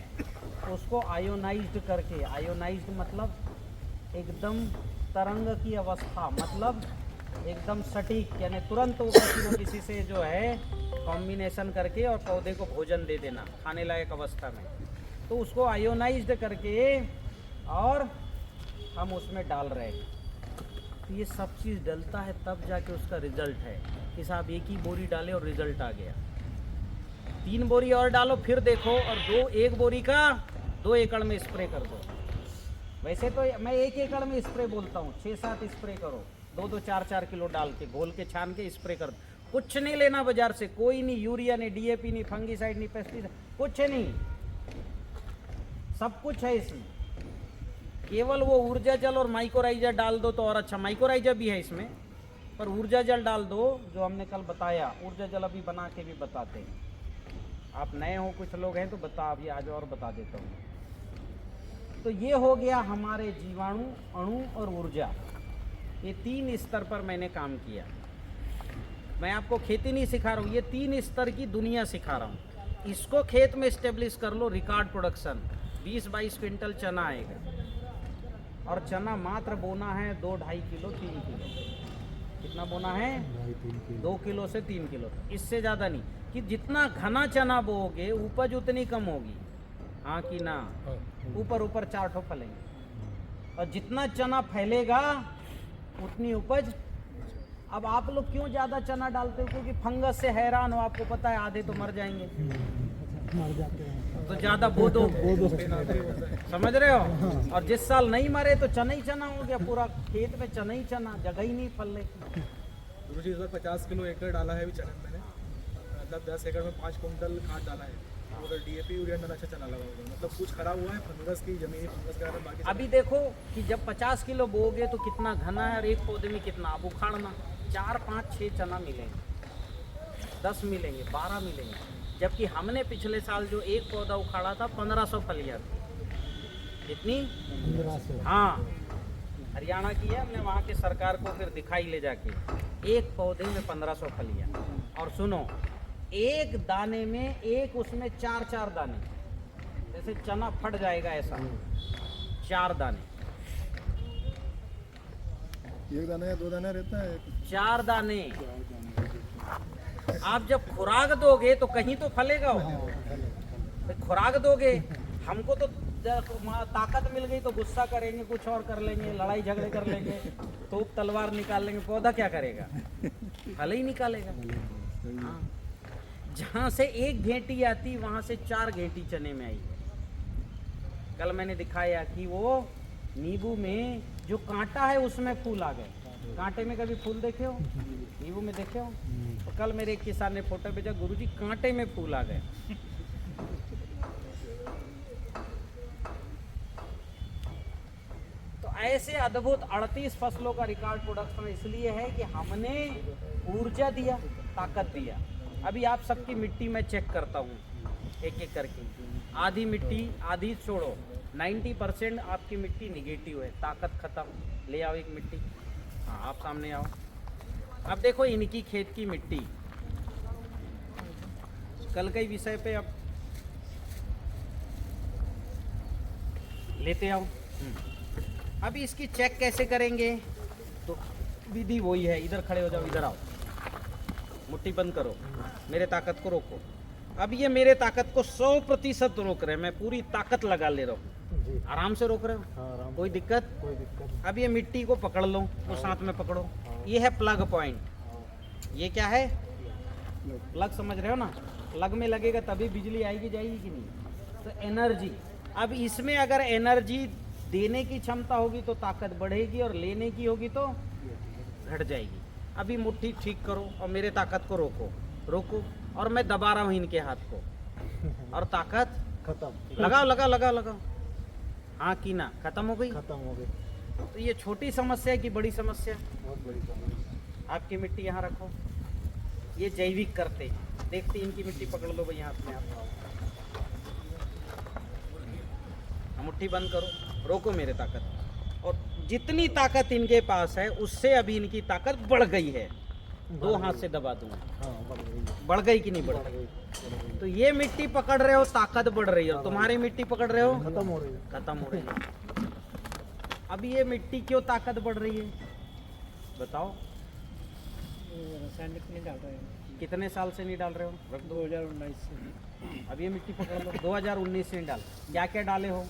[SPEAKER 2] उसको आयोनाइज्ड करके, आयोनाइज्ड मतलब एकदम तरंग की अवस्था, मतलब एकदम सटीक, यानी तुरंत वो किसी से जो है कॉम्बिनेशन करके और पौधे को भोजन दे देना खाने लायक अवस्था में, तो उसको आयोनाइज्ड करके और हम उसमें डाल रहे हैं। तो ये सब चीज़ डलता है तब जाके उसका रिजल्ट है कि साहब 1 ही बोरी डाले और रिजल्ट आ गया। 3 बोरी और डालो फिर देखो, और 1 बोरी का 2 एकड़ में स्प्रे कर दो। वैसे तो मैं 1 एकड़ में स्प्रे बोलता हूँ, 6-7 स्प्रे करो, 2-2, 4-4 किलो डाल के घोल के छान के स्प्रे कर दो। कुछ नहीं लेना बाजार से, कोई नहीं, यूरिया नहीं, डीएपी नहीं, फंगीसाइड नहीं, पेस्टिसाइड कुछ नहीं, सब कुछ है इसमें। केवल वो ऊर्जा जल और माइक्रोराइजा डाल दो तो और अच्छा, माइक्रोराइजा भी है इसमें, पर ऊर्जा जल डाल दो जो हमने कल बताया। ऊर्जा जल अभी बना के भी बताते हैं, आप नए हो, कुछ लोग हैं तो बता, अभी आज और बता देता हूँ। तो ये हो गया हमारे जीवाणु, अणु और ऊर्जा, ये 3 स्तर पर मैंने काम किया। मैं आपको खेती नहीं सिखा रहा हूँ, ये 3 स्तर की दुनिया सिखा रहा हूँ। इसको खेत में इस्टेब्लिश कर लो, रिकॉर्ड प्रोडक्शन 20-22 क्विंटल चना आएगा। और चना मात्र बोना है 2-2.5 किलो, 3 किलो। कितना बोना है? 2 किलो से 3 किलो, इससे ज़्यादा नहीं। कि जितना घना चना बोओगे उपज उतनी कम होगी, हाँ कि ना? ऊपर 4 ठो फलेंगे, और जितना चना फैलेगा उतनी उपज। अब आप लोग क्यों ज़्यादा चना डालते हो? क्योंकि फंगस से हैरान हो, आपको पता है आधे तो मर जाएंगे,
[SPEAKER 3] मर जाते हैं
[SPEAKER 2] तो ज़्यादा बो दो, समझ रहे हो? और जिस साल नहीं मरे तो चना ही चना हो गया, पूरा खेत में चना ही चना, जगह ही नहीं फलने की।
[SPEAKER 3] गुरुजी इस बार 50 किलो एकड़ डाला है अभी चना मैंने, मतलब 10 एकड़ में 5 कुंटल खाद डाला है। उधर डीएपी यूरिया डाला, अच्छा चना लगा होगा, मतलब कुछ खराब हुआ है फंगस की, जमीनी फंगस का, बाकी
[SPEAKER 2] अभी देखो कि जब 50 किलो बोगे तो कितना घना है और एक पौधे में कितना। अब उखाड़ना 4, 5, 6 चना मिलेंगे, 10 मिलेंगे, 12 मिलेंगे। जबकि हमने पिछले साल जो एक पौधा उखाड़ा था 1500 फलियाँ थी। कितनी?
[SPEAKER 3] 1500।
[SPEAKER 2] हाँ, हरियाणा की है, हमने वहाँ के सरकार को फिर दिखाई ले जाके, एक पौधे में 1500 फलियाँ। और सुनो, एक दाने में एक उसमें 4-4 दाने, जैसे चना फट जाएगा ऐसा, 4 दाने।
[SPEAKER 5] एक दाना या 2 दाना रहता है?
[SPEAKER 2] 4 दाने। आप जब खुराक दोगे तो कहीं तो फलेगा वो। खुराक दोगे, हमको तो ताकत मिल गई तो गुस्सा करेंगे, कुछ और कर लेंगे, लड़ाई झगड़े कर लेंगे, तो तलवार निकाल लेंगे। पौधा क्या करेगा? फल ही निकालेगा। हाँ। जहाँ से एक घेंटी आती वहाँ से 4 घेंटी चने में आई है। कल मैंने दिखाया कि वो नींबू में जो कांटा है उसमें फूल आ गए। कांटे में कभी फूल देखे हो? नींबू में देखे हो? तो कल मेरे एक किसान ने फोटो भेजा, गुरुजी कांटे में फूल आ गए। तो ऐसे अद्भुत 38 फसलों का रिकॉर्ड प्रोडक्शन इसलिए है कि हमने ऊर्जा दिया, ताकत दिया। अभी आप सबकी मिट्टी में चेक करता हूँ एक एक करके। आधी मिट्टी, आधी छोड़ो, 90% आपकी मिट्टी निगेटिव है, ताकत खत्म। ले आओ एक मिट्टी। हाँ, आप सामने आओ। अब देखो इनकी खेत की मिट्टी, कल के विषय पे अब लेते आओ। अभी इसकी चेक कैसे करेंगे? तो विधि वही है। इधर खड़े हो जाओ, इधर आओ, मुट्ठी बंद करो, मेरे ताकत को रोको। अब ये मेरे ताकत को 100% रोक रहे हैं। मैं पूरी ताकत लगा ले रहा हूँ। आराम से रोक रहे हो? कोई दिक्कत? अब ये मिट्टी को पकड़ लो, वो साथ में पकड़ो। ये है प्लग पॉइंट। ये क्या है? प्लग, समझ रहे हो ना? प्लग में लगेगा तभी बिजली आएगी, जाएगी कि नहीं? तो एनर्जी। अब इसमें अगर एनर्जी देने की क्षमता होगी तो ताकत बढ़ेगी, और लेने की होगी तो घट जाएगी। अभी मुट्ठी ठीक करो और मेरे ताकत को रोको, रोको, और मैं दबा रहा हूँ इनके हाथ को, और ताकत खत्म। लगाओ लगाओ लगाओ लगाओ। हाँ की ना, खत्म हो गई?
[SPEAKER 3] खत्म हो गई।
[SPEAKER 2] तो ये छोटी समस्या है कि बड़ी समस्या?
[SPEAKER 3] बहुत बड़ी समस्या।
[SPEAKER 2] आपकी मिट्टी यहाँ रखो। ये जैविक करते हैं। देखते इनकी मिट्टी पकड़ लो भाई हाथ में। आप मुट्ठी बंद करो, रोको मेरे ताकत। और जितनी ताकत इनके पास है उससे अभी इनकी ताकत बढ़ गई है। 2 हाथ से दबा दूंगा। बढ़ गई कि नहीं बढ़ गई? तो ये मिट्टी पकड़ रहे हो, ताकत बढ़ रही है, और तुम्हारी मिट्टी पकड़ रहे हो,
[SPEAKER 3] खत्म हो रही है।
[SPEAKER 2] खत्म हो रही है। अब ये मिट्टी क्यों ताकत बढ़ रही है बताओ?
[SPEAKER 3] रासायनिक नहीं डाल रहे हैं।
[SPEAKER 2] कितने साल से नहीं डाल रहे हो? रख दो।
[SPEAKER 3] 2019 से।
[SPEAKER 2] अब ये मिट्टी पकड़ लो। 2019 से नहीं डाल। क्या क्या डाले हो?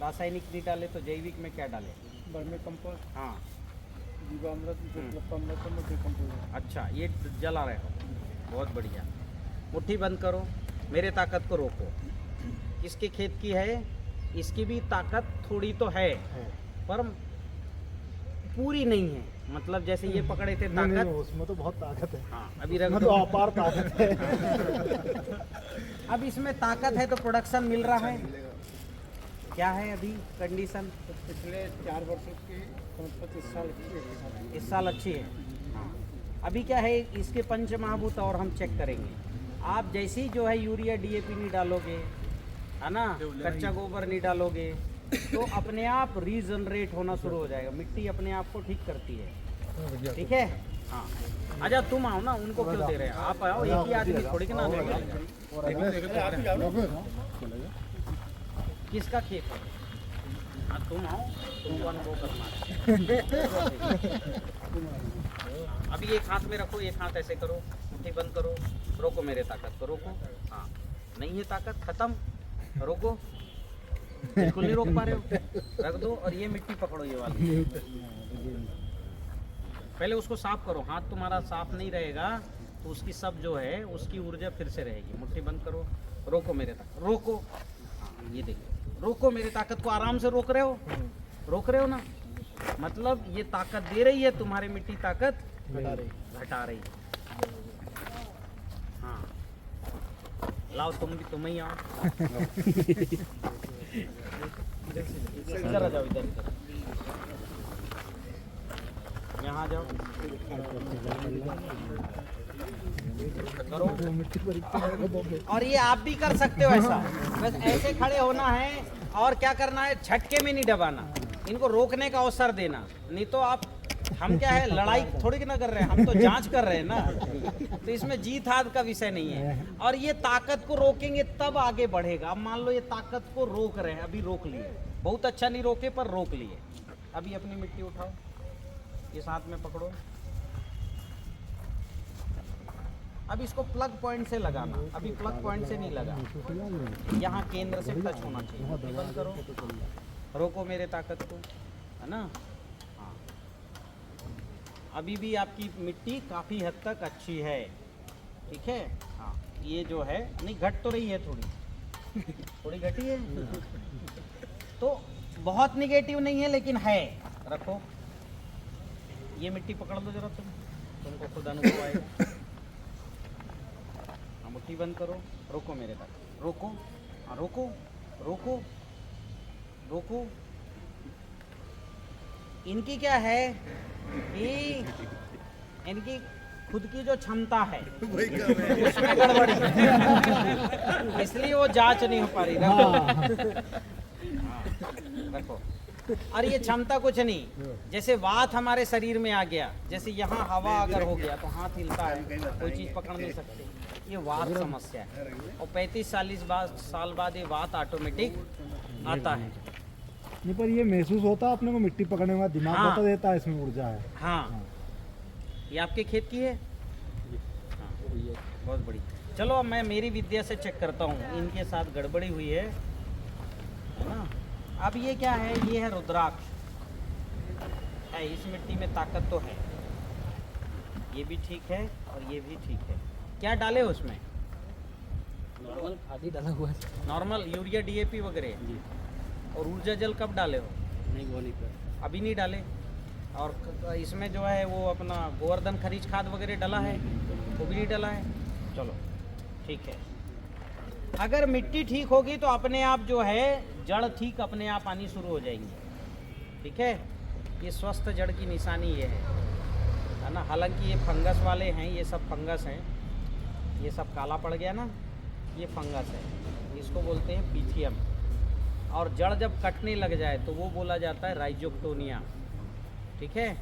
[SPEAKER 2] रासायनिक नहीं डाले तो जैविक में क्या डाले?
[SPEAKER 3] वर्मी कंपोस्ट,
[SPEAKER 2] हाँ,
[SPEAKER 3] जीवामृत, डिकम्पोज।
[SPEAKER 2] अच्छा, ये जला रहे हो, बहुत बढ़िया। मुट्ठी बंद करो, मेरे ताकत को रोको। किसके खेत की है? इसकी भी ताकत थोड़ी तो है, पर पूरी नहीं है। मतलब जैसे ये पकड़े थे ताकत,
[SPEAKER 3] उसमें तो बहुत ताकत है।
[SPEAKER 2] हाँ, अभी रख
[SPEAKER 3] तो
[SPEAKER 2] दो।
[SPEAKER 3] अपार ताकत है।
[SPEAKER 2] अब इसमें ताकत है तो प्रोडक्शन मिल रहा है। क्या है अभी कंडीशन?
[SPEAKER 3] तो पिछले 4 वर्षों की 25 साल की
[SPEAKER 2] इस साल अच्छी है। अभी क्या है, इसके पंचमहाभूत और हम चेक करेंगे। आप जैसे ही जो है यूरिया डीएपी नहीं डालोगे, है ना, कच्चा गोबर नहीं डालोगे, तो अपने आप रीजनरेट होना शुरू हो जाएगा। मिट्टी अपने आप को ठीक करती है। ठीक है? हाँ, अच्छा तुम आओ ना, उनको क्यों दे रहे हैं? आप आओ, एक ही आदमी थोड़ी के ना आने। किसका खेत है? हाँ तुम आओ, तुमको अनुभव करना है। अभी एक हाथ में रखो, एक हाथ ऐसे करो, मुट्ठी बंद करो, रोको मेरे ताकत को, रोको। हाँ, नहीं है ताकत, खत्म, रोको। बिल्कुल नहीं रोक पा रहे हो, रख दो। और ये मिट्टी पकड़ो, ये वाली। पहले उसको साफ करो। हाथ तुम्हारा साफ नहीं रहेगा तो उसकी सब जो है उसकी ऊर्जा फिर से रहेगी। मुट्ठी बंद करो, रोको मेरे ताकत, रोको। हाँ, ये देखो, रोको मेरी ताकत को। आराम से रोक रहे हो, रोक रहे हो ना, मतलब ये ताकत दे रही है, तुम्हारी मिट्टी ताकत घटा रही है। हाँ, लाओ तुम भी, तुम ही आओ। इधर आ जाओ, इधर इधर, यहाँ आ जाओ, करो। और ये आप भी कर सकते हो ऐसा, बस ऐसे खड़े होना है और क्या करना है, झटके में नहीं दबाना, इनको रोकने का अवसर देना। नहीं तो आप, हम क्या है, लड़ाई थोड़ी ना कर रहे हैं, हम तो जांच कर रहे हैं ना। तो इसमें जीत हार का विषय नहीं है। और ये ताकत को रोकेंगे तब आगे बढ़ेगा। अब मान लो ये ताकत को रोक रहे हैं, अभी रोक लिए, बहुत अच्छा नहीं रोके पर रोक लिए। अभी अपनी मिट्टी उठाओ, इस हाथ में पकड़ो। अब इसको प्लग पॉइंट से लगाना, अभी प्लग पॉइंट से नहीं लगा, यहाँ केंद्र से टच होना चाहिए। बंद करो, रोको मेरे ताकत को, है ना। हाँ, अभी भी आपकी मिट्टी काफ़ी हद तक अच्छी है, ठीक है। हाँ, ये जो है नहीं घट तो रही है, थोड़ी घटी है, तो बहुत निगेटिव नहीं है लेकिन है। रखो, ये मिट्टी पकड़ लो जरा, तुमको खुद अनुभव आएगा। मुट्ठी बंद करो, रोको मेरे पास, रोको, हाँ रोको, रोको, रोको। इनकी क्या है कि इनकी खुद की जो क्षमता है उसमें गड़बड़ी है, इसलिए वो जांच नहीं हो पा रही। रखो। और ये क्षमता कुछ नहीं, जैसे वात हमारे शरीर में आ गया, जैसे यहाँ हवा अगर हो गया तो हाथ हिलता है, कोई चीज़ पकड़ नहीं सकते, ये वात समस्या है। और 35-40 साल बाद ये वात ऑटोमेटिक आता है।
[SPEAKER 7] नहीं, पर ये महसूस होता है अपने को मिट्टी पकड़ने के बाद, दिमाग
[SPEAKER 2] हाँ।
[SPEAKER 7] बता देता है इसमें ऊर्जा है।
[SPEAKER 2] हाँ, ये आपके खेत की है। हाँ, बहुत बड़ी। चलो अब मैं मेरी विद्या से चेक करता हूँ, इनके साथ गड़बड़ी हुई है ना। अब ये क्या है, ये है रुद्राक्ष है, इस मिट्टी में ताकत तो है, ये भी ठीक है और ये भी ठीक है। क्या डाले उसमें?
[SPEAKER 8] नॉर्मल खादी डाला हुआ है।
[SPEAKER 2] नॉर्मल यूरिया DAP वगैरह। और ऊर्जा जल कब डाले हो?
[SPEAKER 8] नहीं, वो नहीं कर।
[SPEAKER 2] अभी नहीं डाले। और इसमें जो है वो अपना गोवर्धन खनिज खाद वगैरह डाला है, वो भी नहीं डाला है। चलो ठीक है। अगर मिट्टी ठीक होगी तो अपने आप जो है जड़ ठीक अपने आप आनी शुरू हो जाएंगी, ठीक है। ये स्वस्थ जड़ की निशानी ये है ना। हालांकि ये फंगस वाले हैं, ये सब फंगस हैं, ये सब काला पड़ गया ना, ये फंगस है, इसको बोलते हैं पीथियम। और जड़ जब कटने लग जाए तो वो बोला जाता है राइजोक्टोनिया, ठीक है।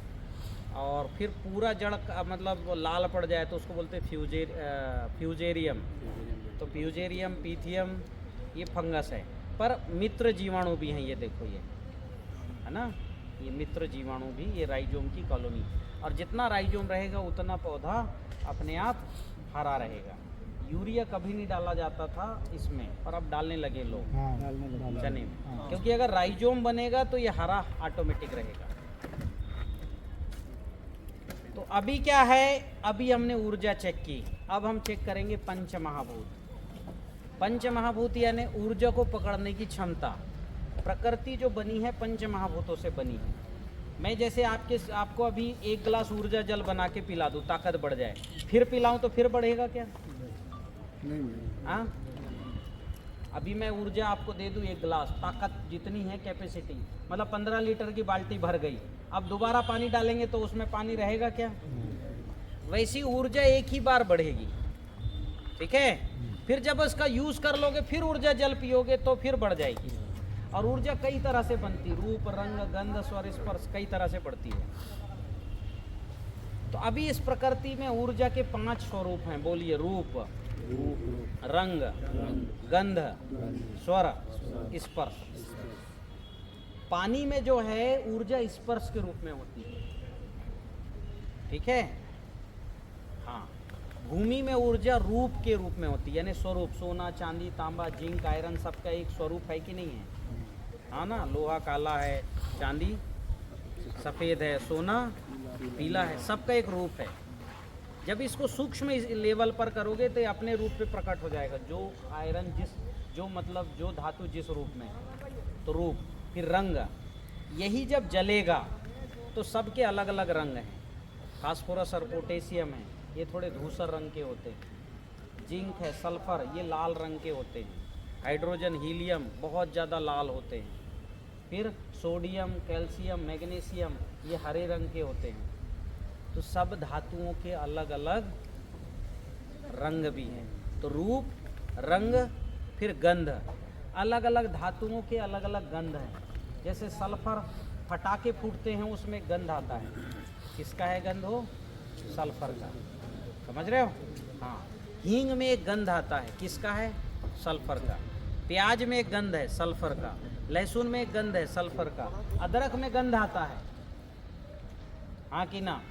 [SPEAKER 2] और फिर पूरा जड़ मतलब लाल पड़ जाए तो उसको बोलते हैं फ्यूजेरियम। तो फ्यूजेरियम, पीथियम ये फंगस है, पर मित्र जीवाणु भी हैं, ये देखो ये है ना, ये मित्र जीवाणु भी, ये राइजोम की कॉलोनी। और जितना राइजोम रहेगा उतना पौधा अपने आप हरा रहेगा। यूरिया कभी नहीं डाला जाता था इसमें, और अब डालने लगे लोग चने में, क्योंकि अगर राइजोम बनेगा तो ये हरा ऑटोमेटिक रहेगा। तो अभी क्या है, अभी हमने ऊर्जा चेक की, अब हम चेक करेंगे पंच महाभूत। पंच महाभूत यानी ऊर्जा को पकड़ने की क्षमता। प्रकृति जो बनी है पंच महाभूतों से बनी है। मैं जैसे आपको अभी 1 गिलास ऊर्जा जल बना के पिला दूँ, ताकत बढ़ जाए, फिर पिलाऊं तो फिर बढ़ेगा क्या? हाँ, अभी मैं ऊर्जा आपको दे दूँ 1 गिलास, ताकत जितनी है कैपेसिटी, मतलब 15 लीटर की बाल्टी भर गई, अब दोबारा पानी डालेंगे तो उसमें पानी रहेगा क्या? वैसी ऊर्जा एक ही बार बढ़ेगी, ठीक है। फिर जब इसका यूज कर लोगे, फिर ऊर्जा जल पियोगे तो फिर बढ़ जाएगी। और ऊर्जा कई तरह से बनती, रूप, रंग, गंध, स्वर, स्पर्श, कई तरह से बढ़ती है। तो अभी इस प्रकृति में ऊर्जा के 5 स्वरूप हैं, बोलिए। रूप, रंग, गंध, स्वर, स्पर्श। पानी में जो है ऊर्जा स्पर्श के रूप में होती है, ठीक है। हाँ, भूमि में ऊर्जा रूप के रूप में होती है, यानी स्वरूप। सोना, चांदी, तांबा, जिंक, आयरन सबका एक स्वरूप है कि नहीं है? हाँ ना, लोहा काला है, चांदी सफ़ेद है, सोना पीला है, सबका एक रूप है। जब इसको सूक्ष्म लेवल पर करोगे तो ये अपने रूप पे प्रकट हो जाएगा। जो आयरन जो धातु जिस रूप में है, तो रूप। फिर रंग, यही जब जलेगा तो सबके अलग अलग रंग हैं। फास्फोरस और पोटेशियम है, ये थोड़े धूसर रंग के होते हैं। जिंक है, सल्फर, ये लाल रंग के होते हैं। हाइड्रोजन, हीलियम बहुत ज़्यादा लाल होते हैं। फिर सोडियम, कैल्शियम, मैग्नीशियम, ये हरे रंग के होते हैं। तो सब धातुओं के अलग अलग रंग भी हैं। तो रूप, रंग, फिर गंध, अलग अलग धातुओं के अलग अलग गंध हैं। जैसे सल्फर, फटाके फूटते हैं उसमें गंध आता है, किसका है गंध? हो सल्फर का, समझ रहे हो? हाँ, हींग में एक गंध आता है, किसका है? सल्फर का। प्याज में एक गंध है, सल्फर का। लहसुन में एक गंध है, सल्फर का। अदरक में गंध आता है, हाँ कि ना?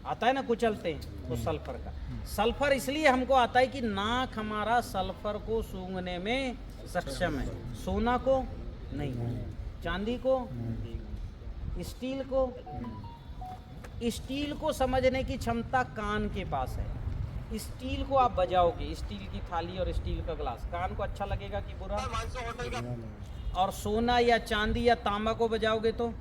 [SPEAKER 2] आता है ना कुचलते हैं तो सल्फर का। सल्फर इसलिए हमको आता है कि नाक हमारा सल्फर को सूंघने में सक्षम है, सोना को नहीं, चांदी को, स्टील को। स्टील को समझने की क्षमता कान के पास है। स्टील को आप बजाओगे, स्टील की थाली और स्टील का ग्लास, कान को अच्छा लगेगा कि बुरा? और सोना या चांदी या तांबा को बजाओगे तो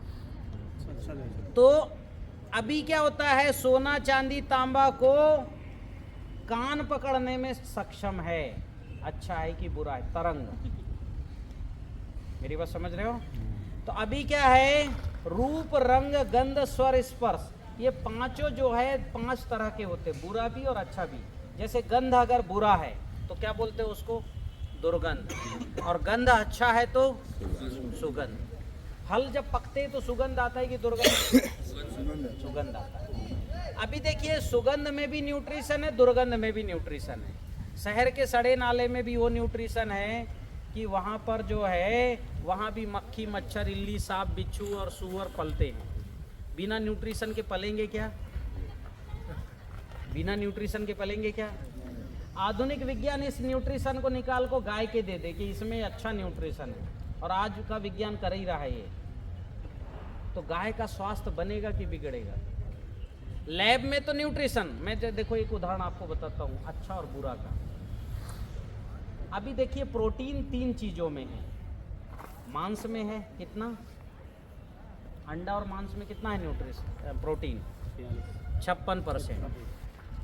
[SPEAKER 2] अभी क्या होता है, सोना चांदी तांबा को कान पकड़ने में सक्षम है, अच्छा है कि बुरा है, तरंग। मेरी बात समझ रहे हो? तो अभी क्या है, रूप रंग गंध स्वर स्पर्श, ये पांचों जो है 5 तरह के होते, बुरा भी और अच्छा भी। जैसे गंध अगर बुरा है तो क्या बोलते हैं उसको? दुर्गंध। और गंध अच्छा है तो सुगंध। फल जब पकते हैं तो सुगंध आता है कि दुर्गंध? सुगंध आता है। अभी देखिए, सुगंध में भी न्यूट्रिशन है, दुर्गंध में भी न्यूट्रिशन है। शहर के सड़े नाले में भी वो न्यूट्रिशन है कि वहाँ पर जो है, वहाँ भी मक्खी मच्छर इल्ली सांप बिच्छू और सूअर पलते हैं। बिना न्यूट्रिशन के पलेंगे क्या? बिना न्यूट्रिशन के पलेंगे क्या? आधुनिक विज्ञान इस न्यूट्रिशन को निकाल को गाय के दे दे कि इसमें अच्छा न्यूट्रिशन है, और आज का विज्ञान कर ही रहा है ये, तो गाय का स्वास्थ्य बनेगा कि बिगड़ेगा? लैब में तो न्यूट्रिशन, मैं देखो एक उदाहरण आपको बताता हूँ अच्छा और बुरा का। अभी देखिए, प्रोटीन 3 चीजों में है। मांस में है कितना? अंडा और मांस में कितना है न्यूट्रिशन प्रोटीन? 56%।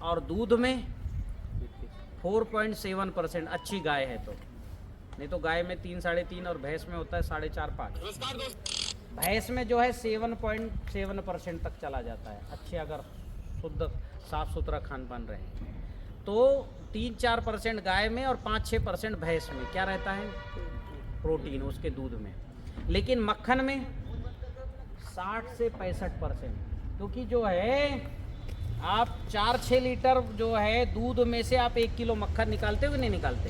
[SPEAKER 2] और दूध में 4.7%, अच्छी गाय है तो। नहीं तो गाय में 3 साढ़े 3 और भैंस में होता है 4.5-5। भैंस में जो है 7.7% तक चला जाता है, अच्छे अगर शुद्ध साफ सुथरा खान पान रहे तो। 3-4% गाय में और 5-6% भैंस में क्या रहता है? प्रोटीन उसके दूध में। लेकिन मक्खन में 60 से 65%, क्योंकि जो है आप 4-6 लीटर जो है दूध में से आप 1 किलो मक्खन निकालते हो कि नहीं निकालते?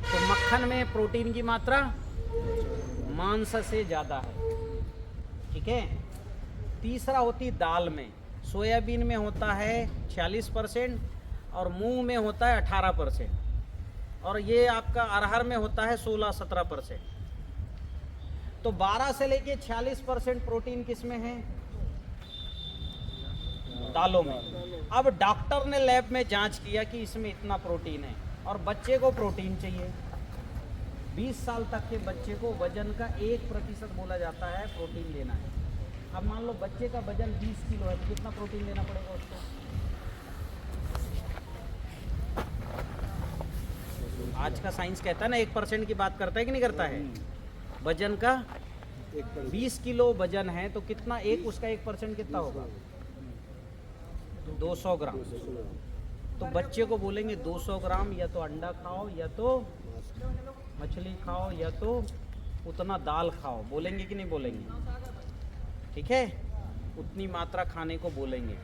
[SPEAKER 2] तो मक्खन में प्रोटीन की मात्रा मांस से ज़्यादा है, ठीक है। तीसरा होती दाल में, सोयाबीन में होता है 46% और मूंग में होता है 18%, और ये आपका अरहर में होता है 16-17%। तो 12 से लेके 46% प्रोटीन किस में है? दालों में। अब डॉक्टर ने लैब में जांच किया कि इसमें इतना प्रोटीन है, और बच्चे को प्रोटीन चाहिए। 20 साल तक के बच्चे को वजन का 1% बोला जाता है प्रोटीन लेना है। अब मान लो बच्चे का वजन 20 किलो है तो कितना प्रोटीन लेना पड़ेगा उसको? आज का साइंस कहता है ना 1% की बात करता है कि नहीं करता है? वजन का 20 किलो वजन है तो कितना एक उसका 1% कितना होगा? 200 ग्राम। तो बच्चे को बोलेंगे 200 ग्राम या तो अंडा खाओ, या तो मछली खाओ, या तो उतना दाल खाओ, बोलेंगे कि नहीं बोलेंगे? ठीक है, उतनी मात्रा खाने को बोलेंगे।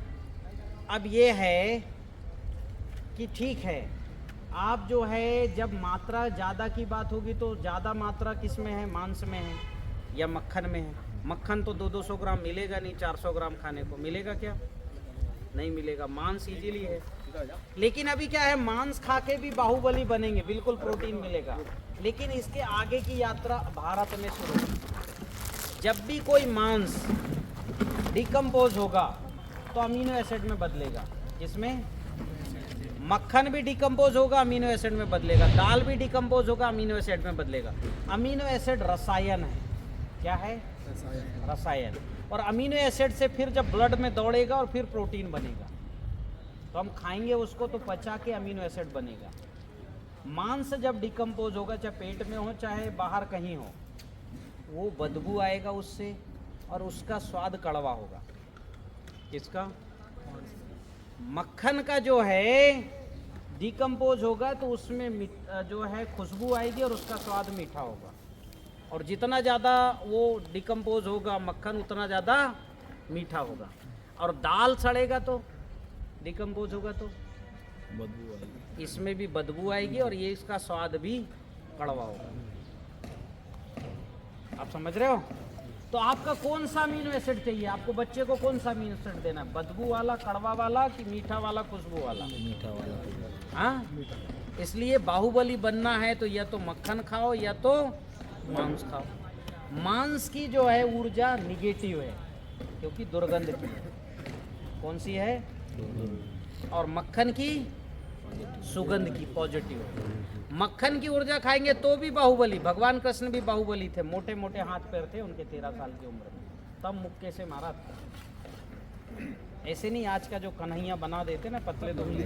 [SPEAKER 2] अब ये है कि ठीक है, आप जो है जब मात्रा ज़्यादा की बात होगी तो ज़्यादा मात्रा किस में है? मांस में है या मक्खन में है? मक्खन तो 200 ग्राम मिलेगा नहीं, 400 ग्राम खाने को मिलेगा क्या? नहीं मिलेगा। मांस इजीली है। लेकिन अभी क्या है, मांस खा के भी बाहुबली बनेंगे, बिल्कुल प्रोटीन मिलेगा। लेकिन इसके आगे की यात्रा भारत में शुरू होगी। जब भी कोई मांस डिकम्पोज होगा तो अमीनो एसिड में बदलेगा। इसमें मक्खन भी डिकम्पोज होगा, अमीनो एसिड में बदलेगा। दाल भी डिकम्पोज होगा, अमीनो एसिड में बदलेगा। अमीनो एसिड रसायन है। क्या है? रसायन। और अमीनो एसिड से फिर जब ब्लड में दौड़ेगा और फिर प्रोटीन बनेगा, तो हम खाएंगे उसको तो पचा के अमीनो एसिड बनेगा। मांस जब डिकम्पोज होगा, चाहे पेट में हो चाहे बाहर कहीं हो, वो बदबू आएगा उससे और उसका स्वाद कड़वा होगा। किसका? मक्खन का जो है डिकम्पोज होगा तो उसमें जो है खुशबू आएगी और उसका स्वाद मीठा होगा। और जितना ज़्यादा वो डिकम्पोज होगा मक्खन, उतना ज़्यादा मीठा होगा। और दाल सड़ेगा तो डिकम्पोज होगा तो
[SPEAKER 4] बदबू आएगी,
[SPEAKER 2] इसमें भी बदबू आएगी और ये इसका स्वाद भी कड़वा होगा। आप समझ रहे हो? तो आपका कौन सा अमीनो एसिड चाहिए? आपको बच्चे को कौन सा अमीनो एसिड देना है? बदबू वाला, कड़वा वाला कि मीठा वाला, खुशबू वाला?
[SPEAKER 4] मीठा वाला।
[SPEAKER 2] हाँ, इसलिए बाहुबली बनना है तो या तो मक्खन खाओ या तो मांस खाओ। मांस की जो है ऊर्जा निगेटिव है क्योंकि दुर्गंध की है। कौन सी है? और मक्खन की सुगंध की पॉजिटिव है। मक्खन की ऊर्जा खाएंगे तो भी बाहुबली। भगवान कृष्ण भी बाहुबली थे, मोटे मोटे हाथ पैर थे उनके 13 साल की उम्र में, तब मुक्के से मारा था। ऐसे नहीं आज का जो कन्हैया बना देते ना पतले दुबले,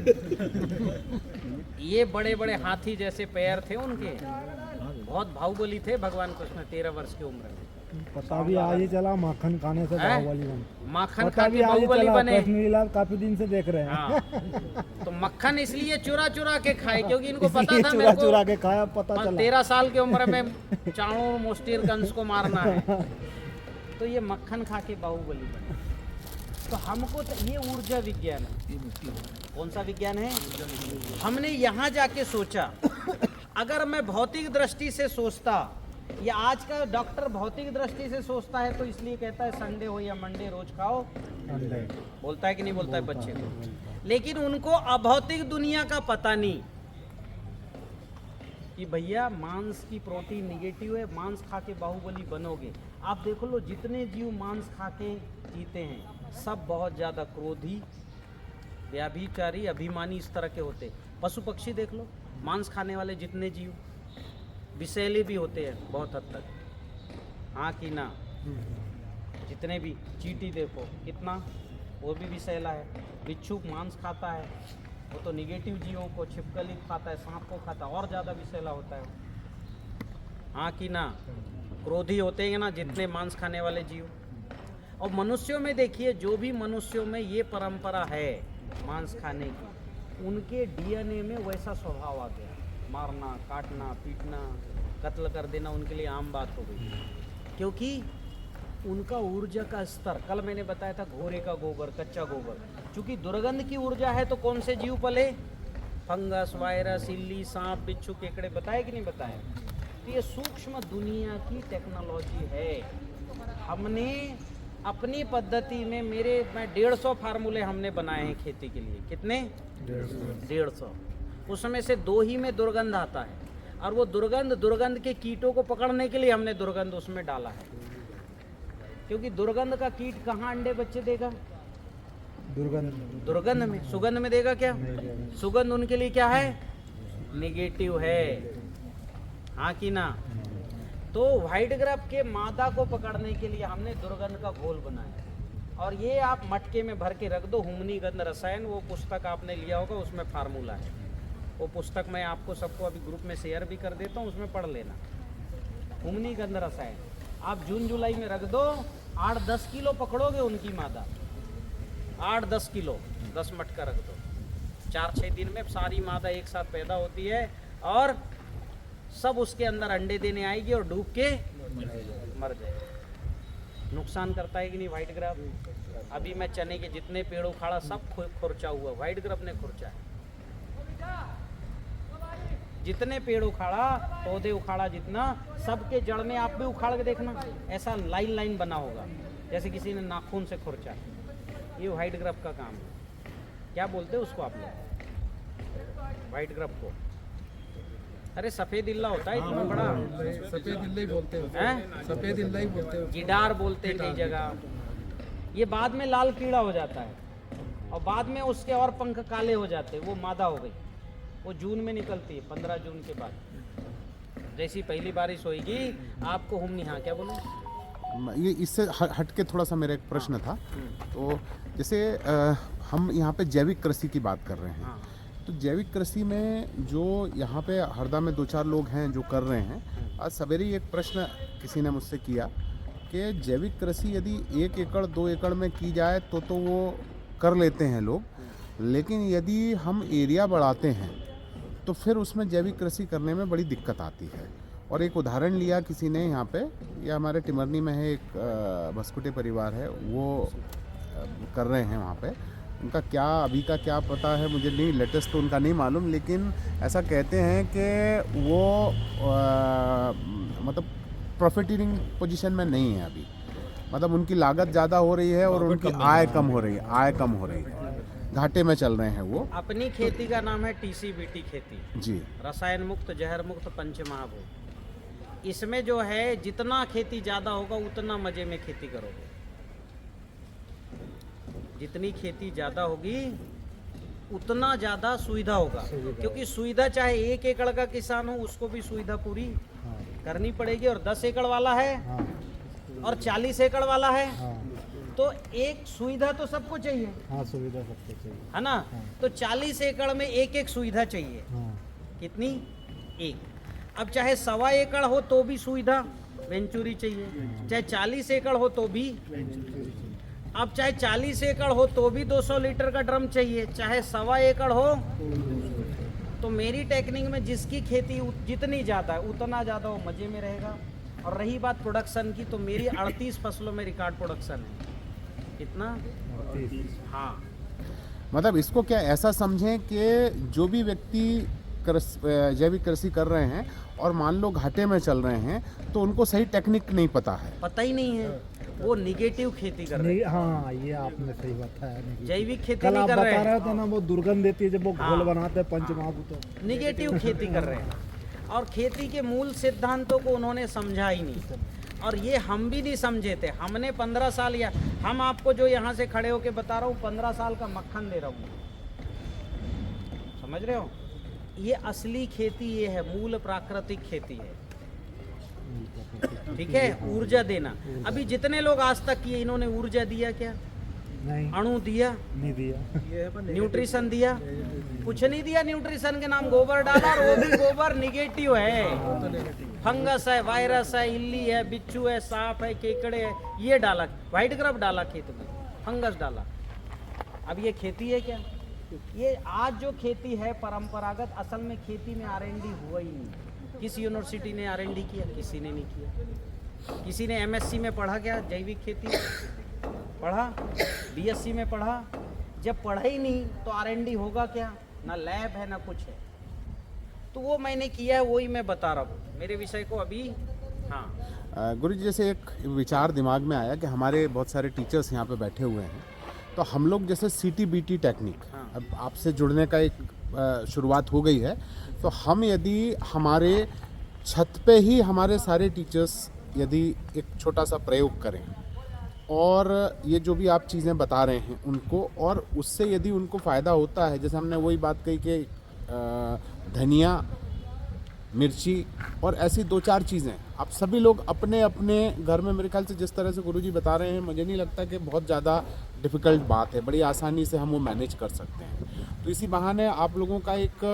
[SPEAKER 2] ये बड़े बड़े हाथी जैसे पैर थे उनके, बहुत बाहुबली थे भगवान कृष्ण 13 वर्ष की उम्र में।
[SPEAKER 7] पता भी आज ही चला माखन खाने से
[SPEAKER 2] हैं?
[SPEAKER 7] बाहुबली बने।
[SPEAKER 2] माखन
[SPEAKER 7] पता
[SPEAKER 2] खा
[SPEAKER 7] भी
[SPEAKER 2] के
[SPEAKER 7] आज ही
[SPEAKER 2] बाहुबली
[SPEAKER 7] चला,
[SPEAKER 2] बने।
[SPEAKER 7] कृष्ण लीला काफी दिन से देख रहे हैं।
[SPEAKER 2] हाँ। तो मक्खन इसलिए चुरा चुरा के खाए क्योंकि इनको पता
[SPEAKER 7] इसलिए
[SPEAKER 2] था
[SPEAKER 7] चुरा
[SPEAKER 2] मेरे
[SPEAKER 7] चुरा
[SPEAKER 2] को
[SPEAKER 7] के खाया, पता चला।
[SPEAKER 2] 13 साल की उम्र में चाणूर मुष्टिर कंस को मारना है, तो ये मक्खन खा के बाहुबली बने। तो हमको तो ये ऊर्जा विज्ञान है। कौन सा विज्ञान है? हमने यहाँ जाके सोचा, अगर मैं भौतिक दृष्टि से सोचता, या आज का डॉक्टर भौतिक दृष्टि से सोचता है तो इसलिए कहता है संडे हो या मंडे रोज खाओ,
[SPEAKER 7] अंडे।
[SPEAKER 2] बोलता है कि नहीं बोलता है बच्चे को। लेकिन उनको अभौतिक दुनिया का पता नहीं कि भैया मांस की प्रोटीन निगेटिव है, मांस खा के बाहुबली बनोगे। आप देखो लो, जितने जीव मांस खा के जीते हैं सब बहुत ज़्यादा क्रोधी, व्याभिचारी, अभिमानी इस तरह के होते। पशु पक्षी देख लो, मांस खाने वाले जितने जीव विषैले भी होते हैं बहुत हद तक, हाँ कि ना? जितने भी, चींटी देखो कितना, वो भी विषैला है। बिच्छू मांस खाता है, वो तो निगेटिव जीवों को, छिपकली खाता है, सांप को खाता है, और ज़्यादा विषैला होता है, हाँ कि ना? क्रोधी होते हैं ना जितने मांस खाने वाले जीव। और मनुष्यों में देखिए, जो भी मनुष्यों में ये परंपरा है मांस खाने की, उनके डीएनए में वैसा स्वभाव आ गया। मारना, काटना, पीटना, कत्ल कर देना उनके लिए आम बात हो गई, क्योंकि उनका ऊर्जा का स्तर, कल मैंने बताया था घोड़े का गोबर, कच्चा गोबर, चूंकि दुर्गंध की ऊर्जा है तो कौन से जीव पले? फंगस, वायरस, इल्ली, सांप, बिच्छू, केकड़े, बताए कि नहीं बताए? तो ये सूक्ष्म दुनिया की टेक्नोलॉजी है। हमने अपनी पद्धति में, मैं 150 फार्मूले हमने बनाए हैं खेती के लिए। कितने? 150। उसमें से 2 ही में दुर्गंध आता है, और वो दुर्गंध के कीटों को पकड़ने के लिए हमने दुर्गंध उसमें डाला है। क्योंकि दुर्गंध का कीट कहाँ अंडे बच्चे देगा? दुर्गंध में। सुगंध में देगा क्या? सुगंध उनके लिए क्या है? निगेटिव है, हाँ कि ना? तो व्हाइट ग्रेप के मादा को पकड़ने के लिए हमने दुर्गंध का घोल बनाया, और ये आप मटके में भर के रख दो। हुमनी गंध रसायन, वो पुस्तक आपने लिया होगा, उसमें फार्मूला है। वो पुस्तक मैं आपको सबको अभी ग्रुप में शेयर भी कर देता हूँ, उसमें पढ़ लेना। हुमनी गंध रसायन आप जून जुलाई में रख दो, 8-10 किलो पकड़ोगे उनकी मादा, 8-10 किलो, 10 मटका रख दो। 4-6 दिन में सारी मादा एक साथ पैदा होती है, और सब उसके अंदर अंडे देने आएगी और डूब के मर जाएगी। नुकसान करता है कि नहीं व्हाइट ग्रेप? अभी मैं चने के जितने पेड़ उखाड़ा सब खुरचा हुआ, व्हाइट ग्रेप ने खुरचा है। जितने पेड़ उखाड़ा, पौधे उखाड़ा, जितना, सबके जड़ में आप भी उखाड़ के देखना, ऐसा लाइन लाइन बना होगा जैसे किसी ने नाखून से खुरचा। ये व्हाइट ग्रेप का काम है। क्या बोलते हैं उसको आप लोग? व्हाइट ग्रेप को? अरे सफेद इल्ला होता है इतना बड़ा,
[SPEAKER 3] सफेद इल्ला ही बोलते हैं, सफेद इल्ला ही बोलते हैं,
[SPEAKER 2] गिडार बोलते हैं कई जगह। ये बाद में लाल कीड़ा हो जाता है, और बाद में उसके और पंख काले हो जाते हैं, वो मादा हो गई। वो जून में निकलती है, 15 जून के बाद। जैसी पहली बारिश होगी आपको हुमनी, हाँ क्या बोले?
[SPEAKER 5] ये इससे हट के थोड़ा सा मेरा एक प्रश्न था। तो जैसे हम यहाँ पे जैविक कृषि की बात कर रहे हैं,
[SPEAKER 2] हाँ।
[SPEAKER 5] तो जैविक कृषि में जो यहाँ पे हरदा में 2-4 लोग हैं जो कर रहे हैं, आज सवेरे ही एक प्रश्न किसी ने मुझसे किया कि जैविक कृषि यदि 1 एकड़ 2 एकड़ में की जाए तो वो कर लेते हैं लोग, लेकिन यदि हम एरिया बढ़ाते हैं तो फिर उसमें जैविक कृषि करने में बड़ी दिक्कत आती है। और एक उदाहरण लिया किसी ने यहाँ पे, ये हमारे टिमरनी में है एक भस्कुटे परिवार है, वो कर रहे हैं वहाँ पे। उनका क्या अभी का क्या पता है मुझे नहीं, लेटेस्ट तो उनका नहीं मालूम, लेकिन ऐसा कहते हैं कि वो मतलब प्रॉफिटिंग पोजीशन में नहीं है अभी। मतलब उनकी लागत ज़्यादा हो रही है और उनकी आय कम हो रही है, आय कम हो रही है, घाटे में चल रहे हैं वो।
[SPEAKER 2] अपनी खेती का नाम है टीसीबीटी खेती,
[SPEAKER 5] जी
[SPEAKER 2] रसायन मुक्त जहर मुक्त पंचमहाभूत। इसमें जो है जितना खेती ज़्यादा होगा उतना मज़े में खेती करोगे। जितनी खेती ज़्यादा होगी उतना ज़्यादा सुविधा होगा, क्योंकि सुविधा चाहे 1 एकड़ का किसान हो उसको भी सुविधा पूरी करनी पड़ेगी, और 10 एकड़ वाला है और 40 एकड़ वाला है तो एक सुविधा तो सबको चाहिए,
[SPEAKER 7] हाँ सुविधा सबको चाहिए,
[SPEAKER 2] है ना। तो 40 एकड़ में एक एक सुविधा चाहिए।
[SPEAKER 7] हाँ
[SPEAKER 2] कितनी? एक। अब चाहे 1.25 एकड़ हो तो भी सुविधा वेंचुरी चाहिए, चाहे 40 एकड़ हो तो भी, अब चाहे 40 एकड़ हो तो भी 200 लीटर का ड्रम चाहिए, चाहे 1.25 एकड़ हो। तो मेरी टेक्निक में जिसकी खेती जितनी ज़्यादा है उतना ज़्यादा वो मज़े में रहेगा। और रही बात प्रोडक्शन की, तो मेरी 38 फसलों में रिकॉर्ड प्रोडक्शन है। कितना? हाँ।
[SPEAKER 5] मतलब इसको क्या ऐसा समझें कि जो भी व्यक्ति जैविक कृषि कर रहे हैं और मान लो घाटे में चल रहे हैं तो उनको सही टेक्निक नहीं पता है,
[SPEAKER 2] पता ही नहीं है, वो निगेटिव खेती कर रहे हैं।
[SPEAKER 7] हाँ ये आपने सही बताया। नहीं
[SPEAKER 2] जैविक खेती
[SPEAKER 7] कल
[SPEAKER 2] नहीं
[SPEAKER 7] आप
[SPEAKER 2] कर
[SPEAKER 7] बता
[SPEAKER 2] रहे
[SPEAKER 7] रहे
[SPEAKER 2] हैं,
[SPEAKER 7] थे ना, वो दुर्गंध देती है जब वो
[SPEAKER 2] हाँ।
[SPEAKER 7] घोल बनाते हैं पंचमहाभूत।
[SPEAKER 2] निगेटिव खेती कर रहे हैं और खेती के मूल सिद्धांतों को उन्होंने समझा ही नहीं। और ये हम भी नहीं समझे थे। हमने 15 साल, या हम आपको जो यहाँ से खड़े होके बता रहा हूँ 15 साल का मक्खन दे रहा हूँ, समझ रहे हो। ये असली खेती ये है, मूल प्राकृतिक खेती है, ठीक है। ऊर्जा देना, अभी जितने लोग आज तक किए इन्होंने ऊर्जा दिया क्या?
[SPEAKER 7] नहीं
[SPEAKER 2] अणु दिया?
[SPEAKER 7] नहीं दिया।
[SPEAKER 3] ये है पर
[SPEAKER 2] न्यूट्रिशन दिया? कुछ नहीं दिया। न्यूट्रिशन के नाम गोबर डाला, और वो भी गोबर निगेटिव है। फंगस है, वायरस है, इल्ली है, बिच्छू है, सांप है, केकड़े है, ये डाला। व्हाइट ग्रब डाला खेत में, फंगस डाला। अब ये खेती है क्या? ये आज जो खेती है परंपरागत, असल में खेती में R&D हुआ ही नहीं। किस यूनिवर्सिटी ने R&D किया? किसी ने नहीं किया। किसी ने MSc में पढ़ा क्या जैविक खेती? पढ़ा? BSc में पढ़ा? जब पढ़ा ही नहीं तो R&D होगा क्या? ना लैब है ना कुछ है। तो वो मैंने किया है, वही मैं बता रहा हूँ मेरे विषय को अभी। हाँ
[SPEAKER 5] गुरु जी, जैसे एक विचार दिमाग में आया कि हमारे बहुत सारे टीचर्स यहाँ पे बैठे हुए हैं, तो हम लोग जैसे CTBT टेक्निक,
[SPEAKER 2] हाँ।
[SPEAKER 5] अब आपसे जुड़ने का एक शुरुआत हो गई है, तो हम यदि हमारे छत पे ही हमारे सारे टीचर्स यदि एक छोटा सा प्रयोग करें और ये जो भी आप चीज़ें बता रहे हैं उनको, और उससे यदि उनको फ़ायदा होता है, जैसे हमने वही बात कही कि धनिया, मिर्ची और ऐसी 2-4 चीज़ें आप सभी लोग अपने अपने घर में, मेरे ख्याल से जिस तरह से गुरुजी बता रहे हैं, मुझे नहीं लगता कि बहुत ज़्यादा डिफ़िकल्ट बात है, बड़ी आसानी से हम वो मैनेज कर सकते हैं। तो इसी बहाने आप लोगों का एक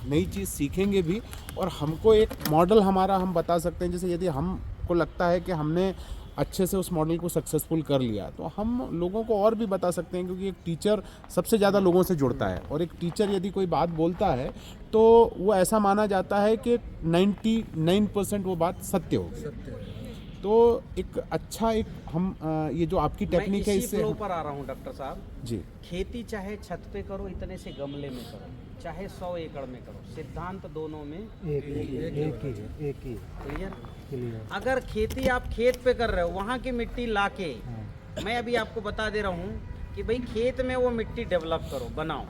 [SPEAKER 5] नई चीज़ सीखेंगे भी, और हमको एक मॉडल हमारा हम बता सकते हैं। जैसे यदि हमको लगता है कि हमने अच्छे से उस मॉडल को सक्सेसफुल कर लिया, तो हम लोगों को और भी बता सकते हैं, क्योंकि एक टीचर सबसे ज़्यादा लोगों से जुड़ता है, और एक टीचर यदि कोई बात बोलता है तो वो ऐसा माना जाता है कि 99% वो बात सत्य होगी। तो एक अच्छा एक हम ये जो आपकी टेक्निक है,
[SPEAKER 2] मैं इसी
[SPEAKER 5] इससे
[SPEAKER 2] फ्लो पर आ रहा हूँ डॉक्टर साहब।
[SPEAKER 5] जी,
[SPEAKER 2] खेती चाहे छत पे करो, इतने से गमले में करो, चाहे 100 एकड़ में करो, सिद्धांत दोनों में
[SPEAKER 7] एक ही
[SPEAKER 2] क्लियर। अगर खेती आप खेत पे कर रहे हो, वहाँ की मिट्टी लाके, मैं अभी आपको बता दे रहा हूँ कि भाई खेत में वो मिट्टी डेवलप करो, बनाओ,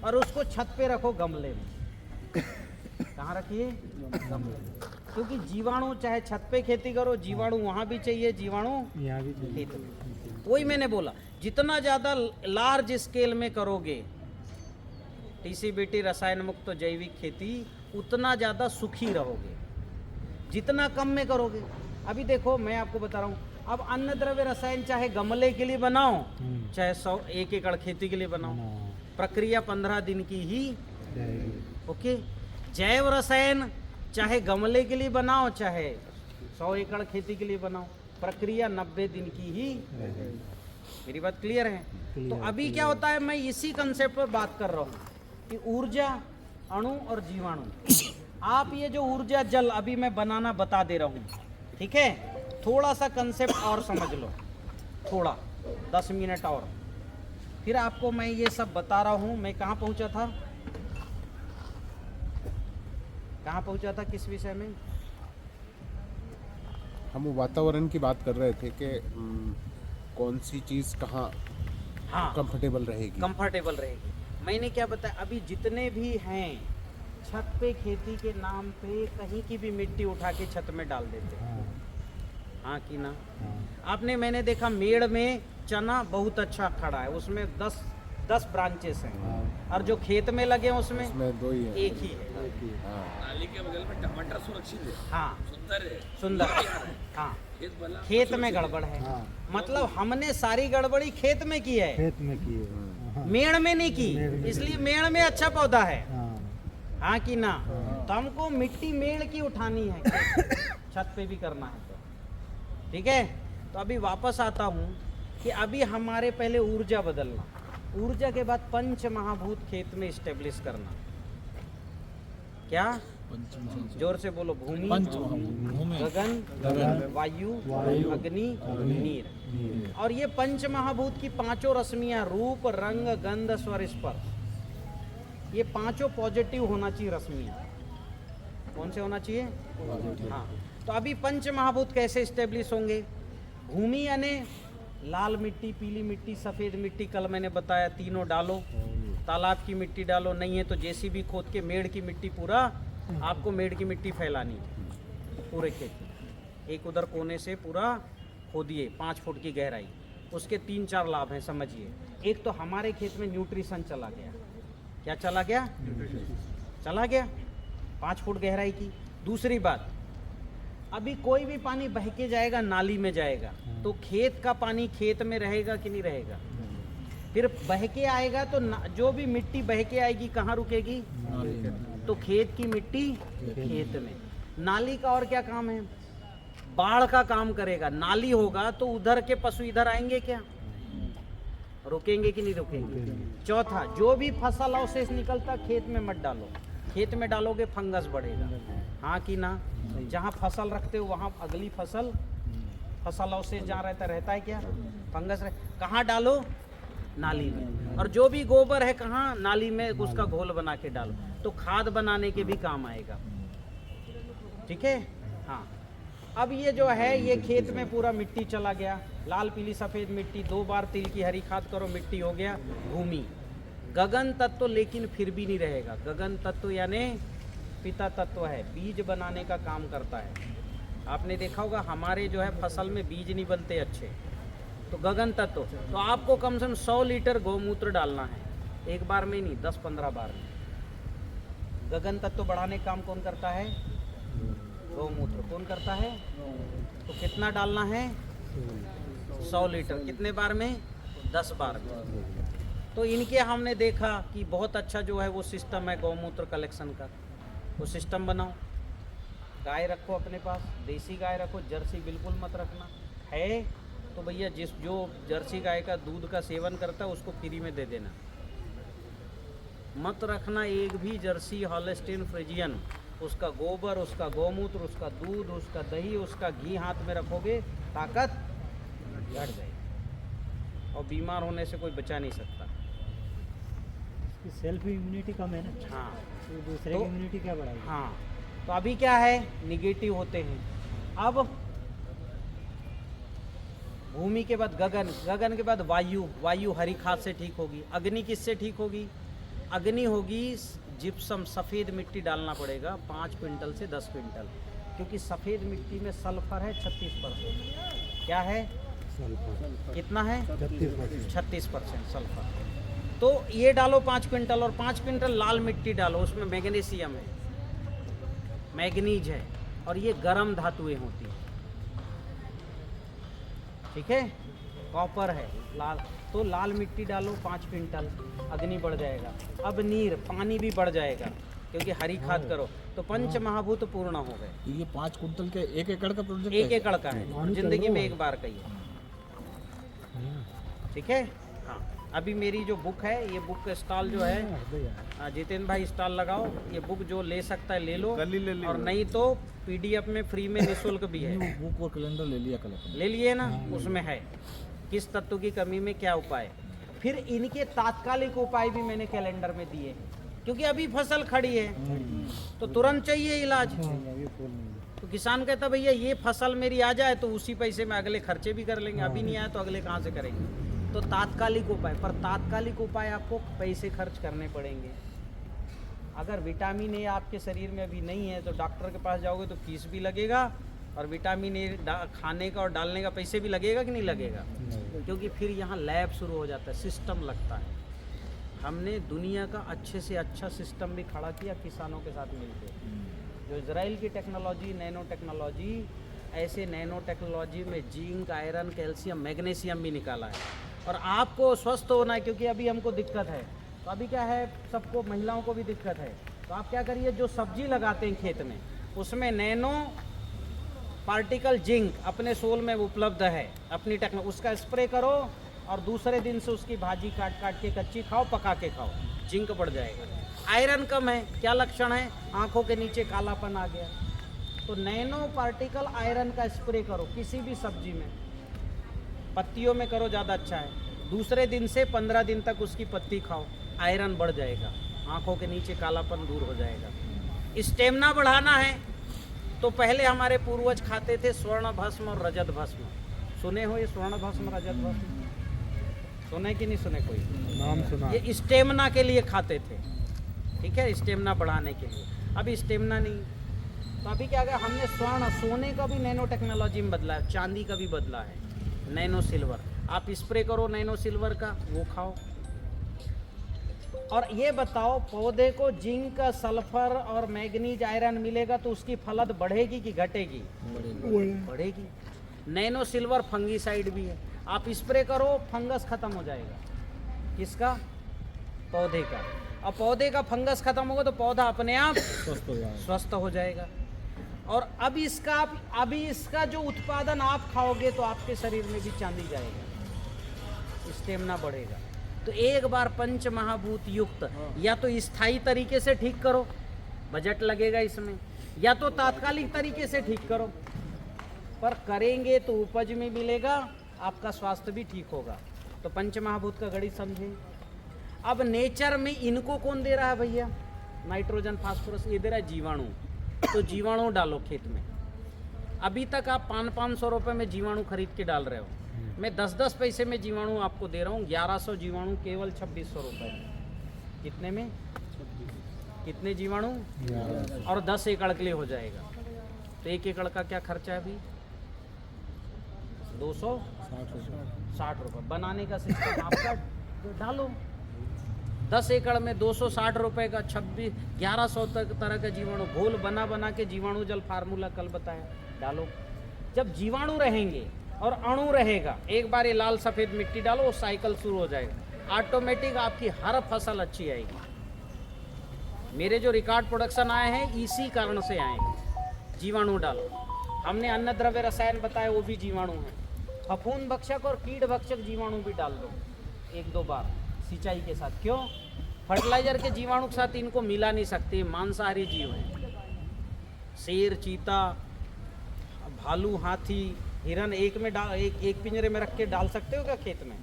[SPEAKER 2] और उसको छत पे रखो गमले में। कहाँ रखिए? गमले में। क्योंकि जीवाणु, चाहे छत पे खेती करो, जीवाणु वहाँ भी चाहिए, जीवाणु
[SPEAKER 7] यहाँ भी
[SPEAKER 2] खेत में। वही मैंने बोला, जितना ज़्यादा लार्ज स्केल में करोगे TCBT रसायन मुक्त जैविक खेती, उतना ज़्यादा सुखी रहोगे। जितना कम में करोगे, अभी देखो मैं आपको बता रहा हूँ, अब अन्न द्रव्य रसायन चाहे गमले के लिए बनाओ, चाहे 1 एकड़ खेती के लिए बनाओ, प्रक्रिया 15 दिन की ही। ओके। जैव रसायन चाहे गमले के लिए बनाओ, चाहे 100 एकड़ खेती के लिए बनाओ, प्रक्रिया 90 दिन की ही। मेरी बात क्लियर है? तो अभी क्या होता है, मैं इसी कंसेप्ट पर बात कर रहा हूँ कि ऊर्जा, अणु और जीवाणु। आप ये जो ऊर्जा जल अभी मैं बनाना बता दे रहा हूँ, ठीक है। थोड़ा सा कंसेप्ट और समझ लो, थोड़ा 10 मिनट और, फिर आपको मैं ये सब बता रहा हूँ। मैं कहाँ पहुँचा था? कहाँ पहुँचा था? किस विषय में?
[SPEAKER 5] हम वो वातावरण की बात कर रहे थे कि कौन सी चीज़ कहाँ
[SPEAKER 2] हाँ
[SPEAKER 5] कंफर्टेबल रहेगी।
[SPEAKER 2] कंफर्टेबल रहेगी। मैंने क्या बताया, अभी जितने भी हैं छत पे खेती के नाम पे कहीं की भी मिट्टी उठा के छत में डाल देते हैं। हाँ कि ना? आपने मैंने देखा मेड़ में चना बहुत अच्छा खड़ा है, उसमें 10 ब्रांचेस हैं, और जो खेत में लगे हैं उसमें
[SPEAKER 5] इसमें दो ही है।
[SPEAKER 2] एक ही है।
[SPEAKER 5] हाँ।
[SPEAKER 4] नाली के बगल में टमाटर सुरक्षित है,
[SPEAKER 2] हाँ
[SPEAKER 4] सुंदर है,
[SPEAKER 2] सुंदर। हाँ
[SPEAKER 4] खेत भला
[SPEAKER 2] खेत में गड़बड़ है, मतलब हमने सारी गड़बड़ी खेत में की है,
[SPEAKER 7] खेत में किए।
[SPEAKER 2] मेड़ में नहीं की, इसलिए मेड़ में अच्छा पौधा है।
[SPEAKER 7] हाँ
[SPEAKER 2] हाँ कि ना? तो हमको मिट्टी मेड़ की उठानी है, छत पे भी करना है तो ठीक है। तो अभी वापस आता हूँ कि अभी हमारे पहले ऊर्जा बदलना, ऊर्जा के बाद पंच महाभूत खेत में स्टेब्लिश करना। क्या? जोर से बोलो। भूमि, गगन, वायु, अग्नि, नीर। और ये पंच महाभूत की पांचों रश्मियां, रूप, रंग, गंध, स्वर, स्पर्श, ये पांचों पॉजिटिव होना चाहिए रश्मियां। कौन से होना चाहिए? हाँ। तो अभी पंच महाभूत कैसे स्टेब्लिश होंगे? भूमि यानी लाल मिट्टी, पीली मिट्टी, सफ़ेद मिट्टी, कल मैंने बताया तीनों डालो। तालाब की मिट्टी डालो, नहीं है तो जेसीबी खोद के मेड़ की मिट्टी, पूरा आपको मेड़ की मिट्टी फैलानी है पूरे खेत में। एक उधर कोने से पूरा खोदिए 5 फुट की गहराई, उसके 3-4 लाभ हैं, समझिए। एक तो हमारे खेत में न्यूट्रिशन चला गया। क्या चला गया? चला गया 5 फुट गहराई की। दूसरी बात, अभी कोई भी पानी बह के जाएगा, नाली में जाएगा, तो खेत का पानी खेत में रहेगा कि नहीं रहेगा? फिर बह के आएगा तो जो भी मिट्टी बह के आएगी कहाँ रुकेगी? तो खेत की मिट्टी खेत में। नाली का और क्या काम है? बाढ़ का काम करेगा। नाली होगा तो उधर के पशु इधर आएंगे क्या? रुकेंगे कि नहीं रुकेंगे? चौथा, जो भी फसल अवशेष निकलता खेत में मत डालो, खेत में डालोगे फंगस बढ़ेगा। हाँ कि ना? जहाँ फसल रखते हो वहाँ अगली फसल अवशेष जहाँ रहता है क्या? फंगस कहाँ डालो? नाली में। और जो भी गोबर है कहाँ? नाली में, उसका घोल बना के डालो, तो खाद बनाने के भी काम आएगा। ठीक है? हाँ। अब ये जो है, ये खेत में पूरा मिट्टी चला गया, लाल पीली सफ़ेद मिट्टी, 2 बार तिल की हरी खाद करो, मिट्टी हो गया भूमि। गगन तत्व लेकिन फिर भी नहीं रहेगा। गगन तत्व यानी पिता तत्व है, बीज बनाने का काम करता है। आपने देखा होगा हमारे जो है फसल में बीज नहीं बनते अच्छे, तो गगन तत्व, तो आपको कम से कम 100 लीटर गौमूत्र डालना है, एक बार में नहीं, 10-15 बार में। गगन तत्व बढ़ाने का काम कौन करता है? गौमूत्र। कौन करता है? तो कितना डालना है? 100 लीटर। कितने बार में? 10 बार में। तो इनके हमने देखा कि बहुत अच्छा जो है वो सिस्टम है गौमूत्र कलेक्शन का, वो सिस्टम बनाओ। गाय रखो अपने पास, देसी गाय रखो, जर्सी बिल्कुल मत रखना है तो भैया जो जर्सी गाय का दूध का सेवन करता है उसको फ्री में दे देना। मत रखना एक भी जर्सी हॉलस्टीन फ्रिजियन, उसका गोबर, उसका गौमूत्र, उसका दूध, उसका दही, उसका घी हाथ में रखोगे ताकत घट जाएगी और बीमार होने से कोई बचा नहीं सकता।
[SPEAKER 8] सेल्फ इम्यूनिटी कम है ना।
[SPEAKER 2] हाँ
[SPEAKER 8] तो दूसरे
[SPEAKER 2] तो-
[SPEAKER 8] की इम्यूनिटी क्या बढ़ाएगी?
[SPEAKER 2] हाँ। तो अभी क्या है, निगेटिव होते हैं। अब भूमि के बाद गगन, गगन के बाद वायु हरी खाद से ठीक होगी। अग्नि किससे ठीक होगी? अग्नि होगी जिप्सम, सफ़ेद मिट्टी डालना पड़ेगा 5 क्विंटल से 10 क्विंटल, क्योंकि सफ़ेद मिट्टी में सल्फर है 36%। क्या है? कितना है? 36% सल्फर। तो ये डालो 5 क्विंटल, और 5 क्विंटल लाल मिट्टी डालो, उसमें मैग्नीशियम है, मैग्नीज है, और ये गर्म धातुएं होती हैं। ठीक है? कॉपर है, लाल, तो लाल मिट्टी डालो 5 क्विंटल, अग्नि बढ़ जाएगा। अब नीर, पानी भी बढ़ जाएगा क्योंकि हरी खाद करो, तो पंच महाभूत पूर्ण हो गए।
[SPEAKER 4] ये 5 कुंटल के 1 एकड़ का प्रोजेक्ट
[SPEAKER 2] 1 एकड़ का है, जिंदगी में एक बार का ही है। ठीक है? हाँ। अभी मेरी जो बुक है, ये बुक स्टॉल जो है, जितेंद्र भाई स्टॉल लगाओ, ये बुक जो ले सकता है ले लो, और नहीं तो PDF में फ्री में निःशुल्क भी है।
[SPEAKER 4] बुक और कैलेंडर ले लिया कल अपन।
[SPEAKER 2] ले लिए ना, उसमें है किस तत्व की कमी में क्या उपाय। फिर इनके तात्कालिक उपाय भी मैंने कैलेंडर में दिए। क्योंकि अभी फसल खड़ी है तो तुरंत चाहिए इलाज। तो किसान कहता भैया ये फसल मेरी आ जाए तो उसी पैसे में अगले खर्चे भी कर लेंगे, अभी नहीं आया तो अगले कहाँ से करेंगे। तो तात्कालिक उपाय, पर तात्कालिक उपाय आपको पैसे खर्च करने पड़ेंगे। अगर विटामिन ए आपके शरीर में अभी नहीं है तो डॉक्टर के पास जाओगे तो फीस भी लगेगा, और विटामिन ए खाने का और डालने का पैसे भी लगेगा कि नहीं लगेगा, क्योंकि फिर यहाँ लैब शुरू हो जाता है, सिस्टम लगता है। हमने दुनिया का अच्छे से अच्छा सिस्टम भी खड़ा किया किसानों के साथ मिलकर। जो इजराइल की टेक्नोलॉजी, नैनो टेक्नोलॉजी, ऐसे नैनो टेक्नोलॉजी में जिंक, आयरन, कैल्शियम, मैग्नीशियम भी निकाला है। और आपको स्वस्थ होना है, क्योंकि अभी हमको दिक्कत है, तो अभी क्या है, सबको, महिलाओं को भी दिक्कत है, तो आप क्या करिए, जो सब्जी लगाते हैं खेत में उसमें नैनो पार्टिकल जिंक अपने सोल में उपलब्ध है, अपनी टेक्नोलॉजी, उसका स्प्रे करो और दूसरे दिन से उसकी भाजी काट काट के कच्ची खाओ, पका के खाओ, जिंक बढ़ जाएगा। आयरन कम है, क्या लक्षण है, आंखों के नीचे कालापन आ गया, तो नैनो पार्टिकल आयरन का स्प्रे करो किसी भी सब्जी में, पत्तियों में करो, ज़्यादा अच्छा है। दूसरे दिन से 15 दिन तक उसकी पत्ती खाओ, आयरन बढ़ जाएगा, आंखों के नीचे कालापन दूर हो जाएगा। स्टेमिना बढ़ाना है तो पहले हमारे पूर्वज खाते थे स्वर्ण भस्म और रजत भस्म। सुने हो ये स्वर्ण भस्म, रजत भस्म? सुने कि नहीं सुने? कोई
[SPEAKER 7] नाम सुना।
[SPEAKER 2] ये स्टेमिना के लिए खाते थे, ठीक है, स्टेमिना बढ़ाने के लिए। अभी स्टेमिना नहीं, तो अभी क्या गया, हमने स्वर्ण, सोने का भी नैनो टेक्नोलॉजी में बदला है, चांदी का भी बदला है, नैनो सिल्वर। आप स्प्रे करो नैनो सिल्वर का, वो खाओ। और ये बताओ, पौधे को जिंक, सल्फर और मैग्नीज, आयरन मिलेगा तो उसकी फलद बढ़ेगी कि घटेगी? बढ़ेगी। नैनो सिल्वर फंगीसाइड भी है, आप स्प्रे करो, फंगस खत्म हो जाएगा। किसका? पौधे का। अब पौधे का फंगस खत्म होगा तो पौधा अपने आप स्वस्थ हो जाएगा। और अब इसका जो उत्पादन आप खाओगे तो आपके शरीर में भी चांदी जाएगा, स्टेमिना बढ़ेगा। तो एक बार पंच महाभूत युक्त, या तो स्थायी तरीके से ठीक करो, बजट लगेगा इसमें, या तो तात्कालिक तरीके से ठीक करो, पर करेंगे तो उपज में मिलेगा, आपका स्वास्थ्य भी ठीक होगा। तो पंच महाभूत का गणित समझें। अब नेचर में इनको कौन दे रहा है भैया? नाइट्रोजन, फास्फोरस, ये दे रहा है जीवाणु। तो जीवाणु डालो खेत में। अभी तक आप 500 रुपये में जीवाणु खरीद के डाल रहे हो, मैं 10-10 पैसे में जीवाणु आपको दे रहा हूँ, 1100 जीवाणु केवल 2600 रुपये। कितने में? कितने जीवाणु? और 10 एकड़ के लिए हो जाएगा। तो 1 एकड़ का क्या खर्चा है अभी? 260 रुपये। बनाने का सिस्टम आपका डालो, 10 एकड़ में 260 रुपये का 1100 तरह का जीवाणु घोल बना के, जीवाणु जल फार्मूला कल बताया, डालो। जब जीवाणु रहेंगे और अणु रहेगा, एक बार ये लाल सफ़ेद मिट्टी डालो, वो साइकिल शुरू हो जाएगा, ऑटोमेटिक आपकी हर फसल अच्छी आएगी। मेरे जो रिकॉर्ड प्रोडक्शन आए हैं इसी कारण से आए हैं। जीवाणु डालो। हमने अन्न द्रव्य रसायन बताए, वो भी जीवाणु हैं। फफूंद भक्षक और कीट भक्षक जीवाणु भी डाल दो 1-2 बार सिंचाई के साथ। क्यों? फर्टिलाइजर के जीवाणु के साथ इनको मिला नहीं सकते, मांसाहारी जीव हैं। शेर, चीता, भालू, हाथी, हिरन एक पिंजरे में रख के डाल सकते हो क्या खेत में?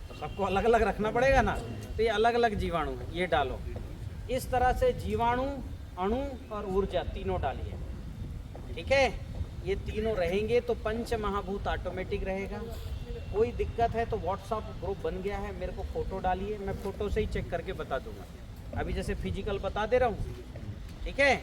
[SPEAKER 2] तो सबको अलग अलग रखना पड़ेगा ना, तो ये अलग अलग जीवाणु है, ये डालो। इस तरह से जीवाणु, अणु और ऊर्जा तीनों डालिए, ठीक है। ये तीनों रहेंगे तो पंच महाभूत ऑटोमेटिक रहेगा। कोई दिक्कत है तो व्हाट्सअप ग्रुप बन गया है, मेरे को फ़ोटो डालिए, मैं फ़ोटो से ही चेक करके बता दूंगा। अभी जैसे फिजिकल बता दे रहा हूँ, ठीक है।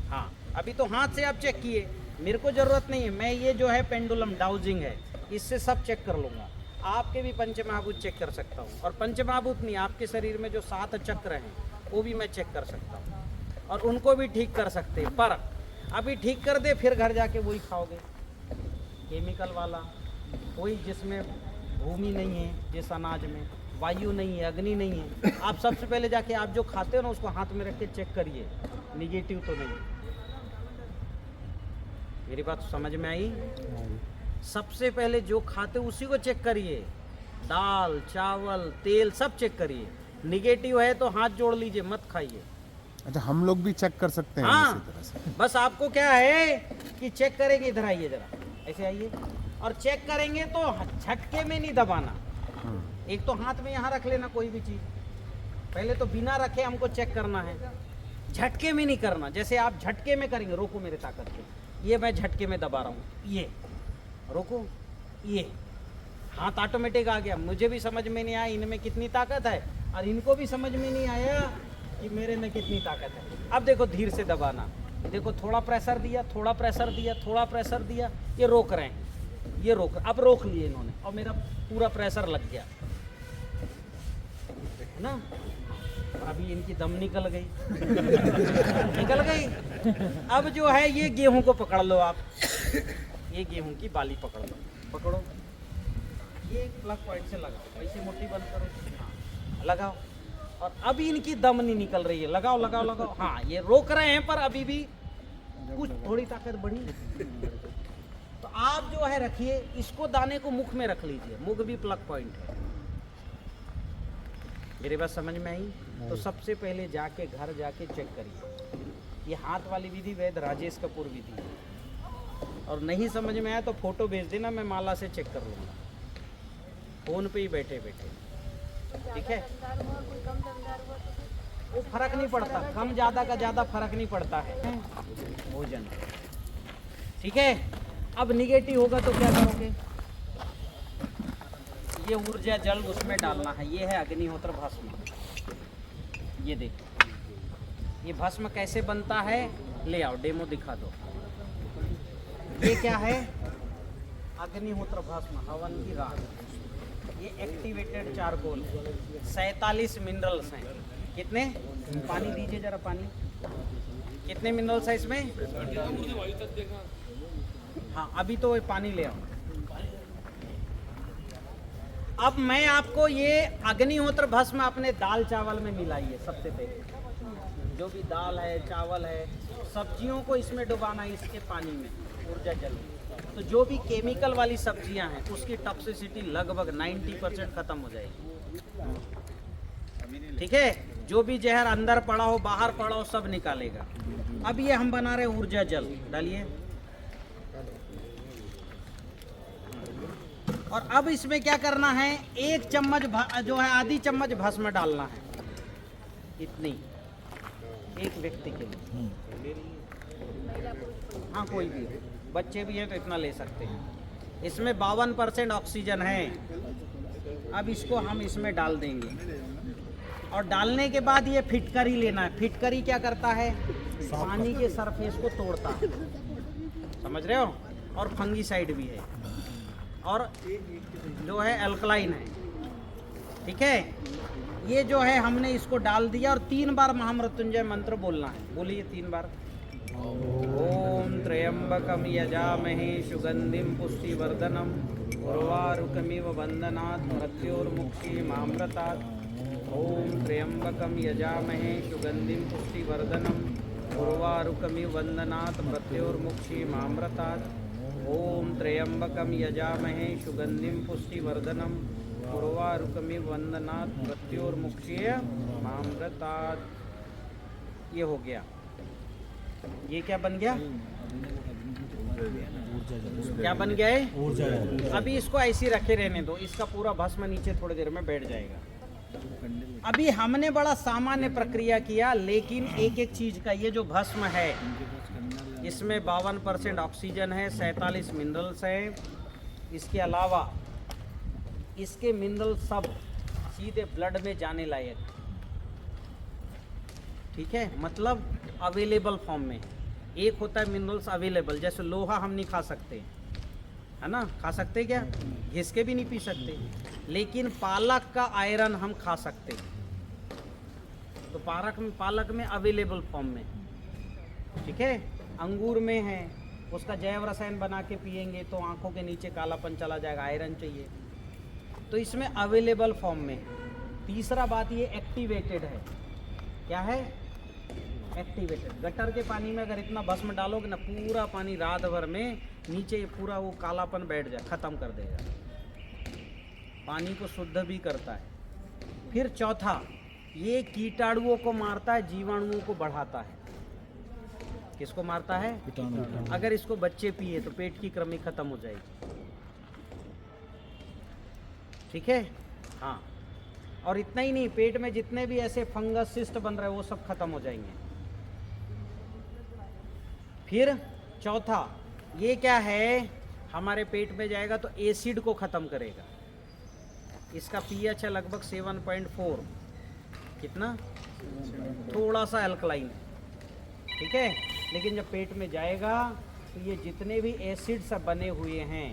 [SPEAKER 2] हाँ, अभी तो हाथ से आप चेक किए, मेरे को ज़रूरत नहीं है, मैं ये जो है पेंडुलम डाउजिंग है, इससे सब चेक कर लूँगा। आपके भी पंच महाभूत चेक कर सकता हूँ, और पंच महाभूत नहीं, आपके शरीर में जो 7 चक्र हैं वो भी मैं चेक कर सकता हूँ, और उनको भी ठीक कर सकते हैं। पर अभी ठीक कर दे, फिर घर जाके वही खाओगे केमिकल वाला, कोई जिसमें भूमि नहीं है, जिस अनाज में वायु नहीं है, अग्नि नहीं है। आप सबसे पहले जाके आप जो खाते हो ना उसको हाथ में रख के चेक करिए, निगेटिव तो नहीं। मेरी बात समझ में आई? सबसे पहले जो खाते उसी को चेक करिए, दाल, चावल, तेल सब चेक करिए। निगेटिव है तो हाथ जोड़ लीजिए, मत खाइए।
[SPEAKER 5] अच्छा, हम लोग भी चेक कर सकते हैं
[SPEAKER 2] हाँ,
[SPEAKER 5] इसी तरह से।
[SPEAKER 2] बस आपको क्या है कि चेक करेंगे, इधर आइए जरा, ऐसे आइए, और चेक करेंगे तो झटके में नहीं दबाना। एक तो हाथ में यहाँ रख लेना कोई भी चीज़, पहले तो बिना रखे हमको चेक करना है, झटके में नहीं करना। जैसे आप झटके में करेंगे, रोको मेरे ताकत पे, ये मैं झटके में दबा रहा हूँ, ये रोको, ये हाथ ऑटोमेटिक आ गया। मुझे भी समझ में नहीं आया इनमें कितनी ताकत है, और इनको भी समझ में नहीं आया कि मेरे में कितनी ताकत है। अब देखो धीरे से दबाना, देखो थोड़ा प्रेशर दिया, थोड़ा प्रेशर दिया, थोड़ा प्रेशर दिया, ये रोक रहे हैं, ये रोक, अब रोक लिए इन्होंने और मेरा पूरा प्रेशर लग गया है ना। अभी इनकी दम निकल गई निकल गई। अब जो है ये गेहूं को पकड़ लो आप, ये गेहूं की बाली पकड़ लो, पकड़ो, ये एक प्लग पॉइंट से लगाओ, ऐसे मुट्ठी बंद करो, हाँ लगाओ, और अभी इनकी दम नहीं निकल रही है, लगाओ लगाओ लगाओ, हाँ ये रोक रहे हैं पर अभी भी कुछ थोड़ी ताकत बढ़ी। तो आप जो है रखिए इसको, दाने को मुख में रख लीजिए, मुख भी प्लग पॉइंट है। मेरी बात समझ में आई? तो सबसे पहले जाके घर जाके चेक करिए, ये हाथ वाली विधि वैद राजेश कपूर विधि है। और नहीं समझ में आया तो फोटो भेज देना, मैं माला से चेक कर लूँगा, फोन पे ही बैठे बैठे, ठीक है। वो फर्क नहीं पड़ता, कम ज़्यादा का ज़्यादा फर्क नहीं पड़ता है भोजन, ठीक है। अब निगेटिव होगा तो क्या करोगे? ये ऊर्जा जल उसमें डालना है, ये है अग्निहोत्र भस्म। ये देखो ये भस्म कैसे बनता है, ले आओ डेमो दिखा दो। ये क्या है? अग्निहोत्र भस्म, हवन की राख। ये एक्टिवेटेड चारकोल, 47 मिनरल्स हैं। कितने? पानी दीजिए जरा, पानी कितने मिनरल्स है इसमें? हाँ अभी तो पानी ले आओ। अब मैं आपको ये अग्निहोत्र भस्म अपने दाल चावल में मिलाइए। सबसे पहले जो भी दाल है, चावल है, सब्जियों को इसमें डुबाना है, इसके पानी में, ऊर्जा जल में। तो जो भी केमिकल वाली सब्जियां हैं उसकी टॉक्सिसिटी लगभग 90% खत्म हो जाएगी, ठीक है। जो भी जहर अंदर पड़ा हो, बाहर पड़ा हो, सब निकालेगा। अब ये हम बना रहे हैं ऊर्जा जल, डालिए। और अब इसमें क्या करना है, 1 चम्मच जो है आधी चम्मच भस्म डालना है, इतनी, एक व्यक्ति के लिए। हाँ कोई भी, बच्चे भी हैं तो इतना ले सकते हैं। इसमें 52% ऑक्सीजन है। अब इसको हम इसमें डाल देंगे, और डालने के बाद ये फिटकरी लेना है। फिटकरी क्या करता है? पानी के सरफेस को तोड़ता है, समझ रहे हो। और फंगीसाइड भी है, और जो है अल्कलाइन है, ठीक है। ये जो है हमने इसको डाल दिया, और 3 बार महामृत्युंजय मंत्र बोलना है। बोलिए 3 बार। ओम त्र्यंबकम यजामहे सुगंधिम पुष्टिवर्धनम उर्वारुकमिव वंदनात् मृत्योर्मुक्षीमामृतात्। ओम त्र्यंबकम यजामहे सुगंधिम पुष्टिवर्धनम उर्वारुकमिव वंदनात् मृत्योर्मुक्षीमामृतात्। ओम त्र्यंबकम यजामहे सुगंधिम पुष्टिवर्धनम उर्वारुकमिव वंदनात् मृत्योर्मुक्षीमामृतात्। ये हो गया। ये क्या बन गया? क्या बन गया है? अभी इसको ऐसे ही रखे रहने दो, इसका पूरा भस्म नीचे थोड़ी देर में बैठ जाएगा। अभी हमने बड़ा सामान्य प्रक्रिया किया, लेकिन एक एक चीज का, ये जो भस्म है इसमें 52% ऑक्सीजन है, 47 मिनरल्स है। इसके अलावा इसके मिनरल सब सीधे ब्लड में जाने लायक, ठीक है, मतलब अवेलेबल फॉर्म में। एक होता है मिनरल्स अवेलेबल, जैसे लोहा हम नहीं खा सकते, है ना, खा सकते क्या? घिस के भी नहीं पी सकते। लेकिन पालक का आयरन हम खा सकते हैं, तो पालक में अवेलेबल फॉर्म में, ठीक है। अंगूर में है, उसका जैव रसायन बना के पिएंगे तो आंखों के नीचे कालापन चला जाएगा, आयरन चाहिए, तो इसमें अवेलेबल फॉर्म में। तीसरा बात, ये एक्टिवेटेड है। क्या है? एक्टिवेटेड। गटर के पानी में अगर इतना भस्म डालोगे ना, पूरा पानी रात भर में नीचे पूरा वो कालापन बैठ जाए, ख़त्म कर देगा, पानी को शुद्ध भी करता है। फिर चौथा, ये कीटाणुओं को मारता है, जीवाणुओं को बढ़ाता है। किसको मारता है? अगर इसको बच्चे पिए तो पेट की कृमि खत्म हो जाएगी, ठीक है। हाँ, और इतना ही नहीं, पेट में जितने भी ऐसे फंगस सिस्ट बन रहे हैं वो सब खत्म हो जाएंगे। फिर चौथा, ये क्या है, हमारे पेट में जाएगा तो एसिड को ख़त्म करेगा। इसका पीएच है लगभग 7.4, कितना, थोड़ा सा अल्कलाइन है, ठीक है। लेकिन जब पेट में जाएगा तो ये जितने भी एसिड सब बने हुए हैं,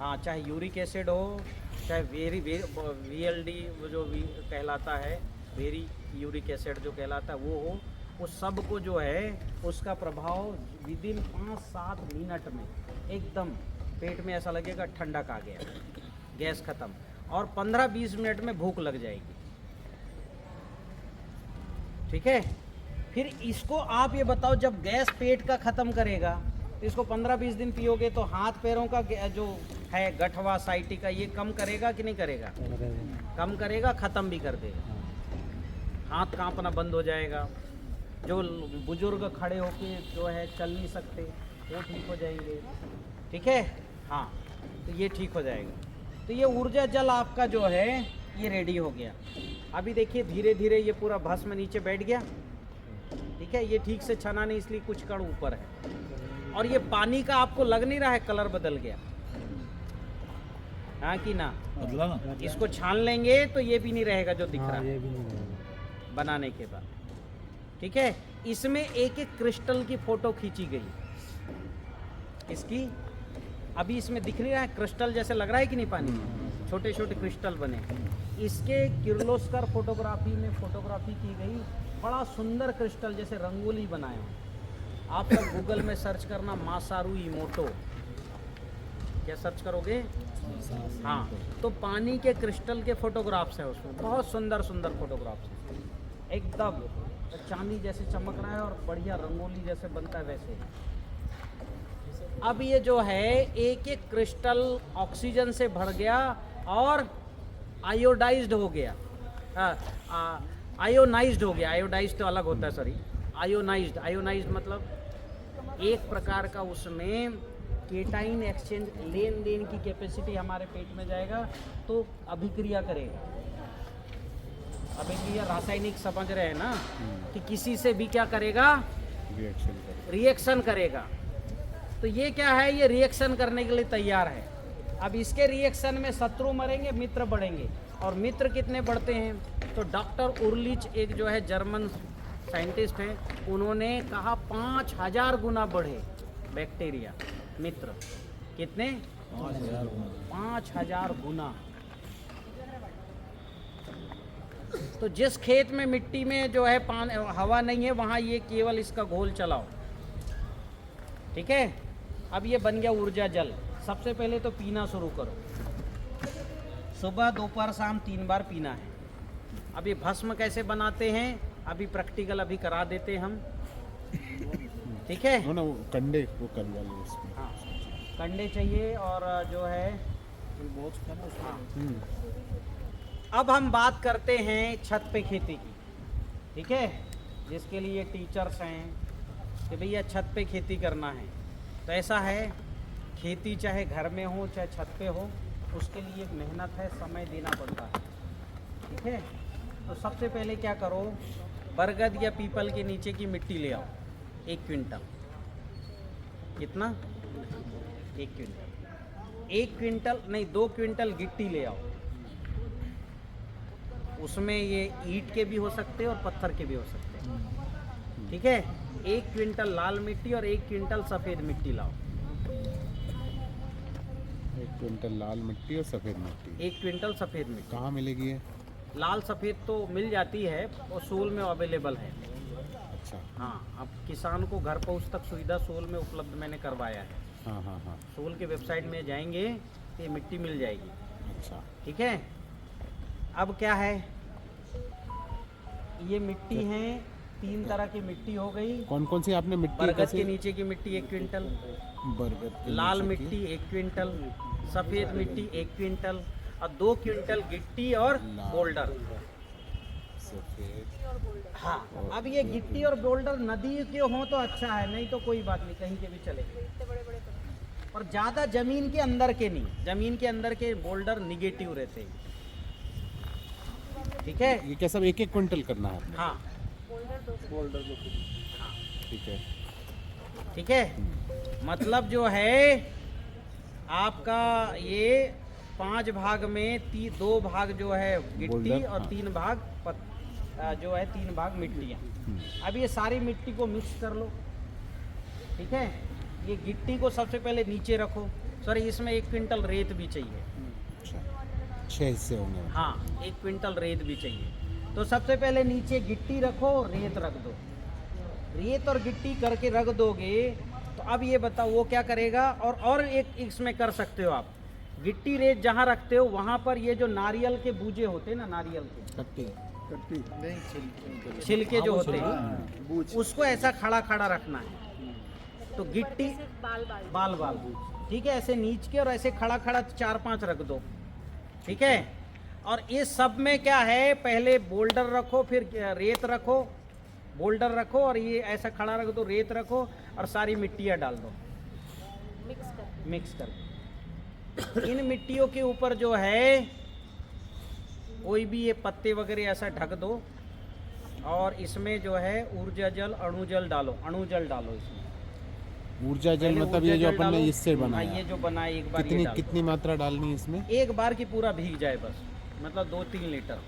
[SPEAKER 2] हाँ, चाहे यूरिक एसिड हो, चाहे VLD जो भी कहलाता है, वेरी यूरिक एसिड जो कहलाता है वो हो, उस सब को जो है उसका प्रभाव विदिन 5-7 मिनट में एकदम पेट में ऐसा लगेगा ठंडक आ गया, गैस खत्म, और 15-20 मिनट में भूख लग जाएगी, ठीक है। फिर इसको आप ये बताओ, जब गैस पेट का ख़त्म करेगा तो इसको 15-20 दिन पियोगे तो हाथ पैरों का जो है गठवा साइटिका ये कम करेगा कि नहीं करेगा? कम करेगा, ख़त्म भी कर देगा। हाथ कांपना बंद हो जाएगा, जो बुजुर्ग खड़े होके जो है चल नहीं सकते वो ठीक हो जाएंगे, ठीक है, हाँ, तो ये ठीक हो जाएगा। तो ये ऊर्जा जल आपका जो है ये रेडी हो गया। अभी देखिए धीरे धीरे ये पूरा भस्म नीचे बैठ गया, ठीक है। ये ठीक से छना नहीं, इसलिए कुछ कण ऊपर है, और ये पानी का आपको लग नहीं रहा है कलर बदल गया, हाँ कि ना?
[SPEAKER 4] बदला ना।
[SPEAKER 2] इसको छान लेंगे तो ये भी नहीं रहेगा जो दिख रहा
[SPEAKER 7] हाँ,
[SPEAKER 2] है
[SPEAKER 7] ये भी नहीं रहेगा।
[SPEAKER 2] बनाने के बाद, ठीक है। इसमें एक एक क्रिस्टल की फोटो खींची गई इसकी, अभी इसमें दिख नहीं रहा है क्रिस्टल जैसे लग रहा है कि नहीं, पानी में छोटे छोटे क्रिस्टल बने। इसके किर्लोस्कर फोटोग्राफी में फोटोग्राफी की गई, बड़ा सुंदर क्रिस्टल जैसे रंगोली बनाए हो। आप सब गूगल में सर्च करना मासारू इमोटो, क्या सर्च करोगे? हाँ, तो पानी के क्रिस्टल के फोटोग्राफ्स हैं उसमें, बहुत सुंदर सुंदर फोटोग्राफ्स हैं, एकदम चांदी जैसे चमक रहा है और बढ़िया रंगोली जैसे बनता है वैसे। अब ये जो है एक एक क्रिस्टल ऑक्सीजन से भर गया और आयोडाइज्ड हो गया, आयोनाइज्ड हो गया। आयोडाइज्ड तो अलग होता है, सॉरी, आयोनाइज्ड। आयोनाइज्ड मतलब एक प्रकार का उसमें केटाइन एक्सचेंज, लेन देन की कैपेसिटी हमारे पेट में जाएगा तो अभिक्रिया करेगा। अभिक्रिया रासायनिक समझ रहे हैं ना, कि किसी से भी क्या करेगा, रिएक्शन करेगा। तो ये क्या है, ये रिएक्शन करने के लिए तैयार है। अब इसके रिएक्शन में शत्रु मरेंगे, मित्र बढ़ेंगे, और मित्र कितने बढ़ते हैं? तो डॉक्टर उर्लिच एक जो है जर्मन साइंटिस्ट हैं, उन्होंने कहा 5000 गुना बढ़े बैक्टीरिया, मित्र कितने? 5000 गुना। तो जिस खेत में मिट्टी में जो है हवा नहीं है वहाँ ये केवल इसका घोल चलाओ, ठीक है। अब ये बन गया ऊर्जा जल। सबसे पहले तो पीना शुरू करो, सुबह दोपहर शाम 3 बार पीना है। अब ये भस्म कैसे बनाते हैं अभी प्रैक्टिकल अभी करा देते हम, ठीक है।
[SPEAKER 5] वो ना वो कंडे वो कर वाले उसमें।
[SPEAKER 2] हाँ, कंडे चाहिए और जो है हाँ। अब हम बात करते हैं छत पे खेती की, ठीक है, जिसके लिए टीचर्स हैं कि भैया छत पे खेती करना है। तो ऐसा है, खेती चाहे घर में हो चाहे छत पे हो, उसके लिए एक मेहनत है, समय देना पड़ता है, ठीक है। तो सबसे पहले क्या करो, बरगद या पीपल के नीचे की मिट्टी ले आओ 1 क्विंटल। कितना? 1 क्विंटल। 1 क्विंटल नहीं, 2 क्विंटल गिट्टी ले आओ। उसमें ये ईंट के भी हो सकते हैं और पत्थर के भी हो सकते हैं, ठीक है। 1 क्विंटल लाल मिट्टी और 1 क्विंटल सफ़ेद मिट्टी लाओ।
[SPEAKER 5] 1 क्विंटल लाल मिट्टी और सफ़ेद मिट्टी।
[SPEAKER 2] 1 क्विंटल सफ़ेद मिट्टी
[SPEAKER 5] कहाँ मिलेगी ये?
[SPEAKER 2] लाल सफ़ेद तो मिल जाती है और सोल में अवेलेबल है।
[SPEAKER 5] अच्छा,
[SPEAKER 2] हाँ, अब किसान को घर पहुँच तक सुविधा सोल में उपलब्ध मैंने करवाया है।
[SPEAKER 5] हाँ हाँ हाँ,
[SPEAKER 2] सोल के वेबसाइट में जाएंगे तो ये मिट्टी मिल जाएगी,
[SPEAKER 5] अच्छा,
[SPEAKER 2] ठीक है। अब क्या है, ये मिट्टी है, 3 तरह की मिट्टी हो गई।
[SPEAKER 5] कौन कौन सी आपने मिट्टी?
[SPEAKER 2] बरगद
[SPEAKER 5] कैसे?
[SPEAKER 2] के नीचे की मिट्टी 1 क्विंटल,
[SPEAKER 5] बरगद के
[SPEAKER 2] लाल
[SPEAKER 5] नीचे की?
[SPEAKER 2] मिट्टी 1 क्विंटल, सफ़ेद मिट्टी 1 क्विंटल और 2 क्विंटल गिट्टी और
[SPEAKER 5] लाल,
[SPEAKER 2] बोल्डर।
[SPEAKER 5] सफ़ेद।
[SPEAKER 2] हाँ, अब ये गिट्टी और बोल्डर नदी के हों तो अच्छा है, नहीं तो कोई बात नहीं, कहीं के भी चलेंगे। और ज़्यादा ज़मीन के अंदर के नहीं, ज़मीन के अंदर के बोल्डर निगेटिव रहते हैं। ठीक है।
[SPEAKER 5] ये क्या सब एक एक क्विंटल करना है?
[SPEAKER 2] हाँ
[SPEAKER 5] ठीक है।
[SPEAKER 2] ठीक है, मतलब जो है आपका ये 5 भाग में 2 भाग जो है गिट्टी
[SPEAKER 5] बोल्डर,
[SPEAKER 2] और
[SPEAKER 5] हाँ।
[SPEAKER 2] 3 भाग जो है 3 भाग मिट्टियाँ। अब ये सारी मिट्टी को मिक्स कर लो, ठीक है। ये गिट्टी को सबसे पहले नीचे रखो। सॉरी, इसमें 1 क्विंटल रेत भी चाहिए।
[SPEAKER 5] अच्छा, 6 हिस्से होंगे।
[SPEAKER 2] हाँ, 1 क्विंटल रेत भी चाहिए। तो सबसे पहले नीचे गिट्टी रखो, रेत रख दो। रेत और गिट्टी करके रख दोगे तो अब ये बताओ वो क्या करेगा। और एक इसमें कर सकते हो आप, गिट्टी रेत जहाँ रखते हो वहाँ पर ये जो नारियल के बूजे होते हैं ना, नारियल के छिलके जो होते हैं, उसको ऐसा खड़ा खड़ा रखना है। तो गिट्टी बाल बाल ठीक है, ऐसे नीच के और ऐसे खड़ा खड़ा 4-5 रख दो, ठीक है। और इस सब में क्या है, पहले बोल्डर रखो, फिर रेत रखो, बोल्डर रखो और ये ऐसा खड़ा रख दो, रेत रखो और सारी मिट्टियाँ डाल दो मिक्स कर। इन मिट्टियों के ऊपर जो है कोई भी ये पत्ते वगैरह ऐसा ढक दो और इसमें जो है ऊर्जा जल अणु जल डालो, इसमें
[SPEAKER 5] ऊर्जा जल
[SPEAKER 2] पहले
[SPEAKER 5] मतलब
[SPEAKER 2] ऊर्जा
[SPEAKER 5] ये जो
[SPEAKER 2] जल
[SPEAKER 5] अपन ने
[SPEAKER 2] डालो।
[SPEAKER 5] इससे
[SPEAKER 2] हाँ,
[SPEAKER 5] बनाया,
[SPEAKER 2] ये जो बनाए एक बार ये
[SPEAKER 5] कितनी
[SPEAKER 2] डाल दो।
[SPEAKER 5] कितनी मात्रा डालनी है इसमें?
[SPEAKER 2] एक बार की पूरा भीग जाए बस, मतलब 2-3 लीटर।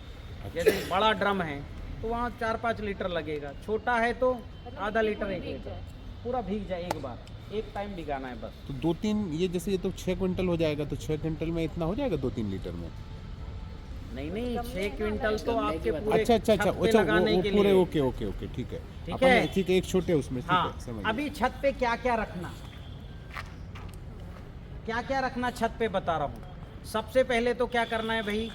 [SPEAKER 2] जैसे बड़ा ड्रम है तो वहाँ 4-5 लीटर लगेगा, छोटा है तो आधा लीटर 1 लीटर, पूरा भीग जाए एक बार, एक टाइम भिगाना है बस।
[SPEAKER 5] तो 2-3 ये जैसे ये तो 6 क्विंटल हो जाएगा, तो 6 क्विंटल में इतना हो जाएगा 2-3 लीटर में?
[SPEAKER 2] नहीं 6 क्विंटल तो आपके पूरे
[SPEAKER 5] अच्छा
[SPEAKER 2] छत पे लगाने
[SPEAKER 5] वो
[SPEAKER 2] के
[SPEAKER 5] पूरे
[SPEAKER 2] लिए।
[SPEAKER 5] ओके ठीक है।
[SPEAKER 2] ठीक
[SPEAKER 5] अपन
[SPEAKER 2] है।
[SPEAKER 5] ठीक है, एक छोटे उसमें, ठीक
[SPEAKER 2] हाँ,
[SPEAKER 5] है, समझ
[SPEAKER 2] अभी छत पे क्या क्या रखना, छत पे बता रहा हूँ। सबसे पहले तो क्या करना है भाई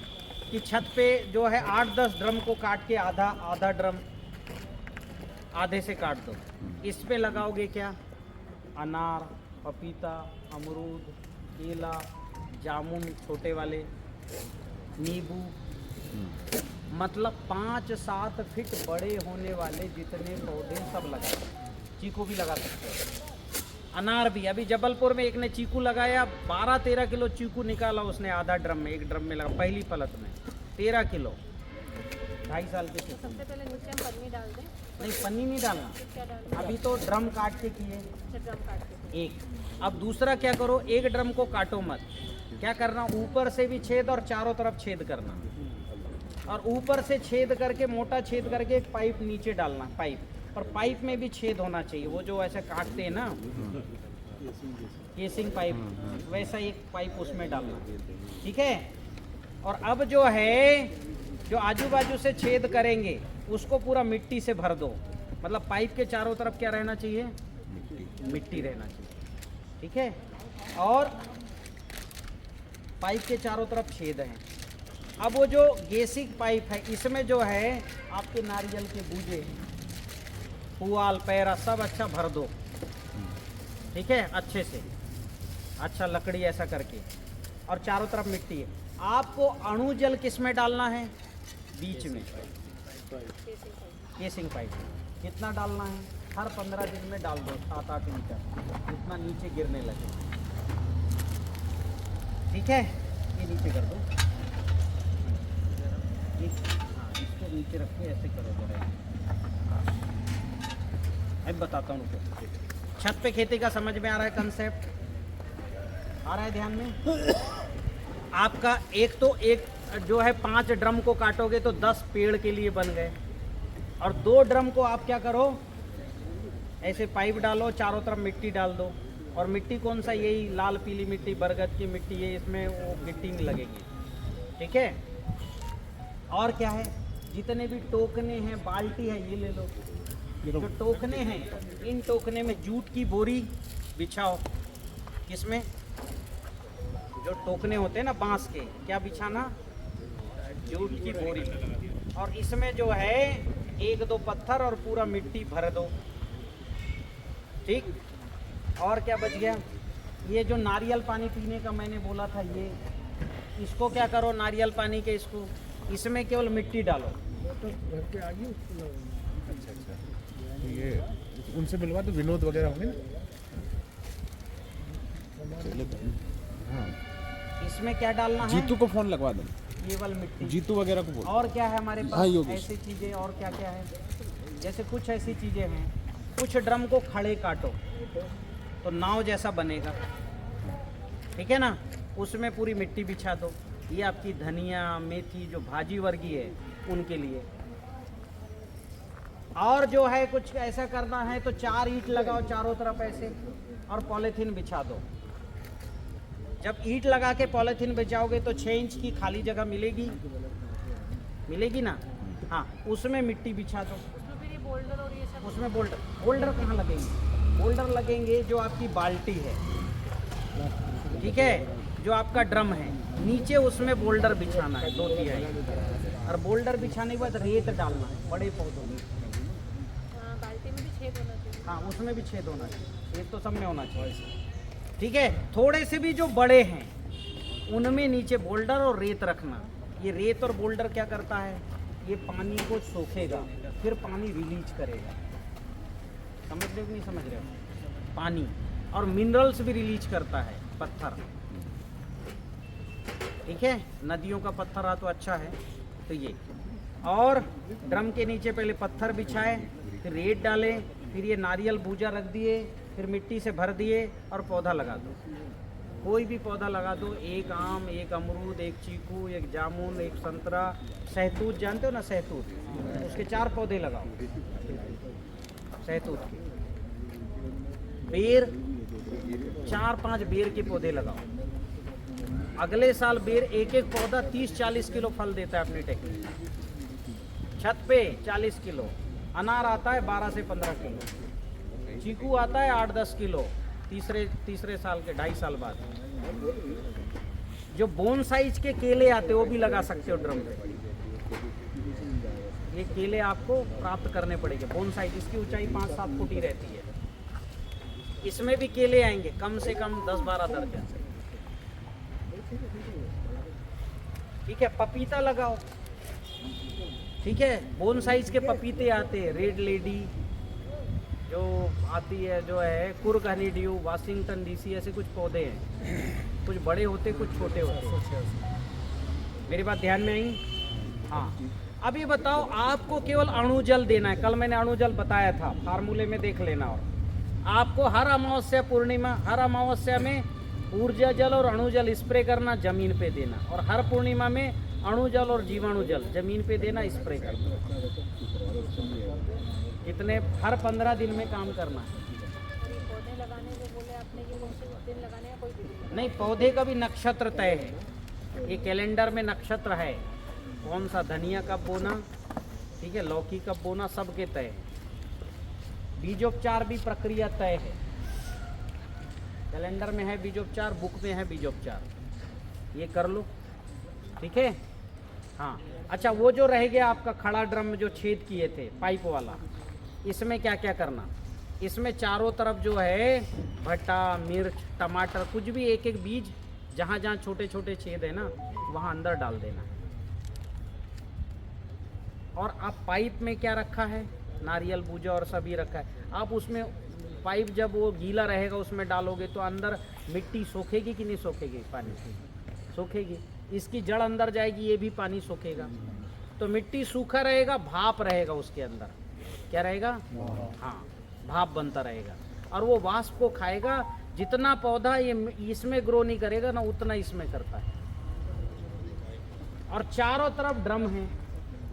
[SPEAKER 2] कि छत पे जो है 8-10 ड्रम को काट के आधा ड्रम आधे से काट दो। इस पे लगाओगे क्या, अनार, पपीता, अमरूद, केला, जामुन छोटे वाले, नींबू, मतलब 5-7 फीट बड़े होने वाले जितने पौधे सब लगा। चीकू भी लगा सकते हो, अनार भी। अभी जबलपुर में एक ने चीकू लगाया, 12-13 किलो चीकू निकाला उसने आधा ड्रम में, 1 ड्रम में लगा, पहली फलत में 13 किलो, 2.5 साल के चीकू।
[SPEAKER 9] सबसे पहले नीचे हम पन्नी डाल दें,
[SPEAKER 2] नहीं, पन्नी नहीं डालना,
[SPEAKER 9] फिर क्या डालना?
[SPEAKER 2] अभी तो ड्रम काट के किए
[SPEAKER 9] अच्छा, ड्रम काट के।
[SPEAKER 2] एक। अब दूसरा क्या करो, 1 ड्रम को काटो मत, क्या करना, ऊपर से भी छेद और चारों तरफ छेद करना, और ऊपर से छेद करके, मोटा छेद करके एक पाइप नीचे डालना, पाइप, और पाइप में भी छेद होना चाहिए, वो जो ऐसे काटते हैं ना केसिंग पाइप, वैसा एक पाइप उसमें डालना, ठीक है। और अब जो है, जो आजू बाजू से छेद करेंगे उसको पूरा मिट्टी से भर दो, मतलब पाइप के चारों तरफ क्या रहना चाहिए, मिट्टी रहना चाहिए, ठीक है। और पाइप के चारों तरफ छेद हैं। अब वो जो गेसिंग पाइप है, इसमें जो है आपके नारियल के बूजे, पुआल, पैरा सब अच्छा भर दो, ठीक है, अच्छे से, अच्छा लकड़ी ऐसा करके, और चारों तरफ मिट्टी है। आपको अणु जल किस में डालना है, बीच में, केसिंग पाइप। कितना डालना है, हर 15 दिन में डाल दो 7-8 लीटर, जितना नीचे गिरने लगे, ठीक है। ये नीचे कर दो, हाँ, इसको नीचे रख के ऐसे करो जरा। अब बताता हूँ रुको। छत पे खेती का समझ में आ रहा है कंसेप्ट, आ रहा है ध्यान में आपका। एक जो है 5 ड्रम को काटोगे तो 10 पेड़ के लिए बन गए, और 2 ड्रम को आप क्या करो, ऐसे पाइप डालो, चारों तरफ मिट्टी डाल दो, और मिट्टी कौन सा, यही लाल पीली मिट्टी, बरगद की मिट्टी है, इसमें वो मिट्टी नहीं लगेगी, ठीक है। और क्या है, जितने भी टोकने हैं, बाल्टी है, ये ले लो, जो टोकने हैं, इन टोकने में जूट की बोरी बिछाओ। किसमें, जो टोकने होते हैं ना बांस के, क्या बिछाना, जूट की बोरी, और इसमें जो है 1-2 पत्थर और पूरा मिट्टी भर दो, ठीक। और क्या बच गया, ये जो नारियल पानी पीने का मैंने बोला था, ये इसको क्या करो, नारियल पानी के इसको, इसमें केवल मिट्टी डालो।
[SPEAKER 7] तो घर के आगे उसको लगाओ।
[SPEAKER 5] अच्छा, तो ये उनसे मिलवा तो विनोद वगैरह होंगे ना? चलो, हाँ,
[SPEAKER 2] इसमें क्या डालना है,
[SPEAKER 5] जीतू को फोन लगवा दो।
[SPEAKER 2] केवल मिट्टी।
[SPEAKER 5] जीतू वगैरह को बोल।
[SPEAKER 2] और क्या है हमारे
[SPEAKER 5] हाँ,
[SPEAKER 2] पास
[SPEAKER 5] योगेश।
[SPEAKER 2] ऐसी चीज़ें, और क्या क्या है, जैसे कुछ ऐसी चीज़ें हैं, कुछ ड्रम को खड़े काटो तो नाव जैसा बनेगा, ठीक है ना, उसमें पूरी मिट्टी बिछा दो। ये आपकी धनिया मेथी जो भाजी वर्गीय है उनके लिए। और जो है कुछ ऐसा करना है तो 4 ईंट लगाओ चारों तरफ ऐसे और पॉलीथीन बिछा दो। जब ईंट लगा के पॉलीथीन बिछाओगे तो 6 इंच की खाली जगह मिलेगी, मिलेगी ना, हाँ, उसमें मिट्टी बिछा दो।
[SPEAKER 9] उसमें फिर ये बोल्डर और ये सब
[SPEAKER 2] उसमें बोल्डर कहाँ लगेंगे? बोल्डर लगेंगे जो आपकी बाल्टी है, ठीक है, जो आपका ड्रम है, नीचे उसमें बोल्डर बिछाना है 2 तिहाई, और बोल्डर बिछाने के बाद रेत डालना है बड़े पौधों में।
[SPEAKER 9] बाल्टी में भी छेद होना चाहिए।
[SPEAKER 2] हाँ, उसमें भी छेद होना चाहिए, छेद तो सब में होना चाहिए, ठीक है। थोड़े से भी जो बड़े हैं उनमें नीचे बोल्डर और रेत रखना। ये रेत और बोल्डर क्या करता है, ये पानी को सोखेगा, फिर पानी रिलीज करेगा। समझ रहे हो कि नहीं समझ रहे हो? पानी और मिनरल्स भी रिलीज करता है पत्थर, ठीक है। नदियों का पत्थर आ तो अच्छा है। तो ये, और ड्रम के नीचे पहले पत्थर बिछाए, फिर रेत डाले, फिर ये नारियल भूजा रख दिए, फिर मिट्टी से भर दिए और पौधा लगा दो। कोई भी पौधा लगा दो, एक आम, एक अमरूद, एक चीकू, एक जामुन, एक संतरा, सहतूत जानते हो ना, सहतूत, उसके 4 पौधे लगाओ, सहतूत के। बेर 4-5 बेर के पौधे लगाओ। अगले साल बेर एक पौधा 30-40 किलो फल देता है अपनी टेक्निक। छत पे 40 किलो, अनार आता है 12 से 15 किलो, चीकू आता है 8-10 किलो तीसरे साल के 2.5 साल बाद। जो बोन साइज के केले आते हैं वो भी लगा सकते हो ड्रम पे। ये केले आपको प्राप्त करने पड़ेंगे बोन साइज, इसकी ऊंचाई 5-7 फुट ही रहती है। इसमें भी केले आएंगे कम से कम 10-12 दर्जन, ठीक है। पपीता लगाओ, ठीक है। बोन साइज के पपीते आते हैं, रेड लेडी जो आती है, जो है Coorg Honey due, Washington DC, ऐसे कुछ पौधे हैं, कुछ बड़े होते कुछ छोटे होते। मेरी बात ध्यान में आई? हाँ। अब ये बताओ, आपको केवल अणु जल देना है। कल मैंने अणु जल बताया था, फार्मूले में देख लेना। और आपको हर अमावस्या पूर्णिमा, हर अमावस्या में ऊर्जा जल और अणु जल स्प्रे करना, जमीन पे देना, और हर पूर्णिमा में अणु जल और जीवाणु जल जमीन पे देना, स्प्रे करना। कितने, हर 15 दिन में काम करना है।
[SPEAKER 9] और ये पौधे लगाने जो बोले आपने, ये कौन से दिन लगाने हैं, कोई भी दिन?
[SPEAKER 2] नहीं, पौधे का भी नक्षत्र तय है, ये कैलेंडर में नक्षत्र है, कौन सा धनिया कब बोना, ठीक है, लौकी कब बोना, सबके तय है। बीजोपचार भी प्रक्रिया तय है, कैलेंडर में है बीजोपचार, बुक में है बीजोपचार, ये कर लो, ठीक है। हाँ, अच्छा, वो जो रह गया आपका खड़ा ड्रम जो छेद किए थे पाइप वाला, इसमें क्या क्या करना, इसमें चारों तरफ जो है भट्टा, मिर्च, टमाटर, कुछ भी एक एक बीज जहाँ जहाँ छोटे छोटे छेद है ना, वहाँ अंदर डाल देना। और आप पाइप में क्या रखा है, नारियल भूजा और सभी रखा है। आप उसमें पाइप जब वो गीला रहेगा उसमें डालोगे तो अंदर मिट्टी सोखेगी कि नहीं सोखेगी? पानी सोखेगी। इसकी जड़ अंदर जाएगी, ये भी पानी सोखेगा, तो मिट्टी सूखा रहेगा, भाप रहेगा उसके अंदर। क्या रहेगा? हाँ, भाप बनता रहेगा, और वो वाष्प को खाएगा। जितना पौधा ये इसमें ग्रो नहीं करेगा ना, उतना इसमें करता है। और चारों तरफ ड्रम है।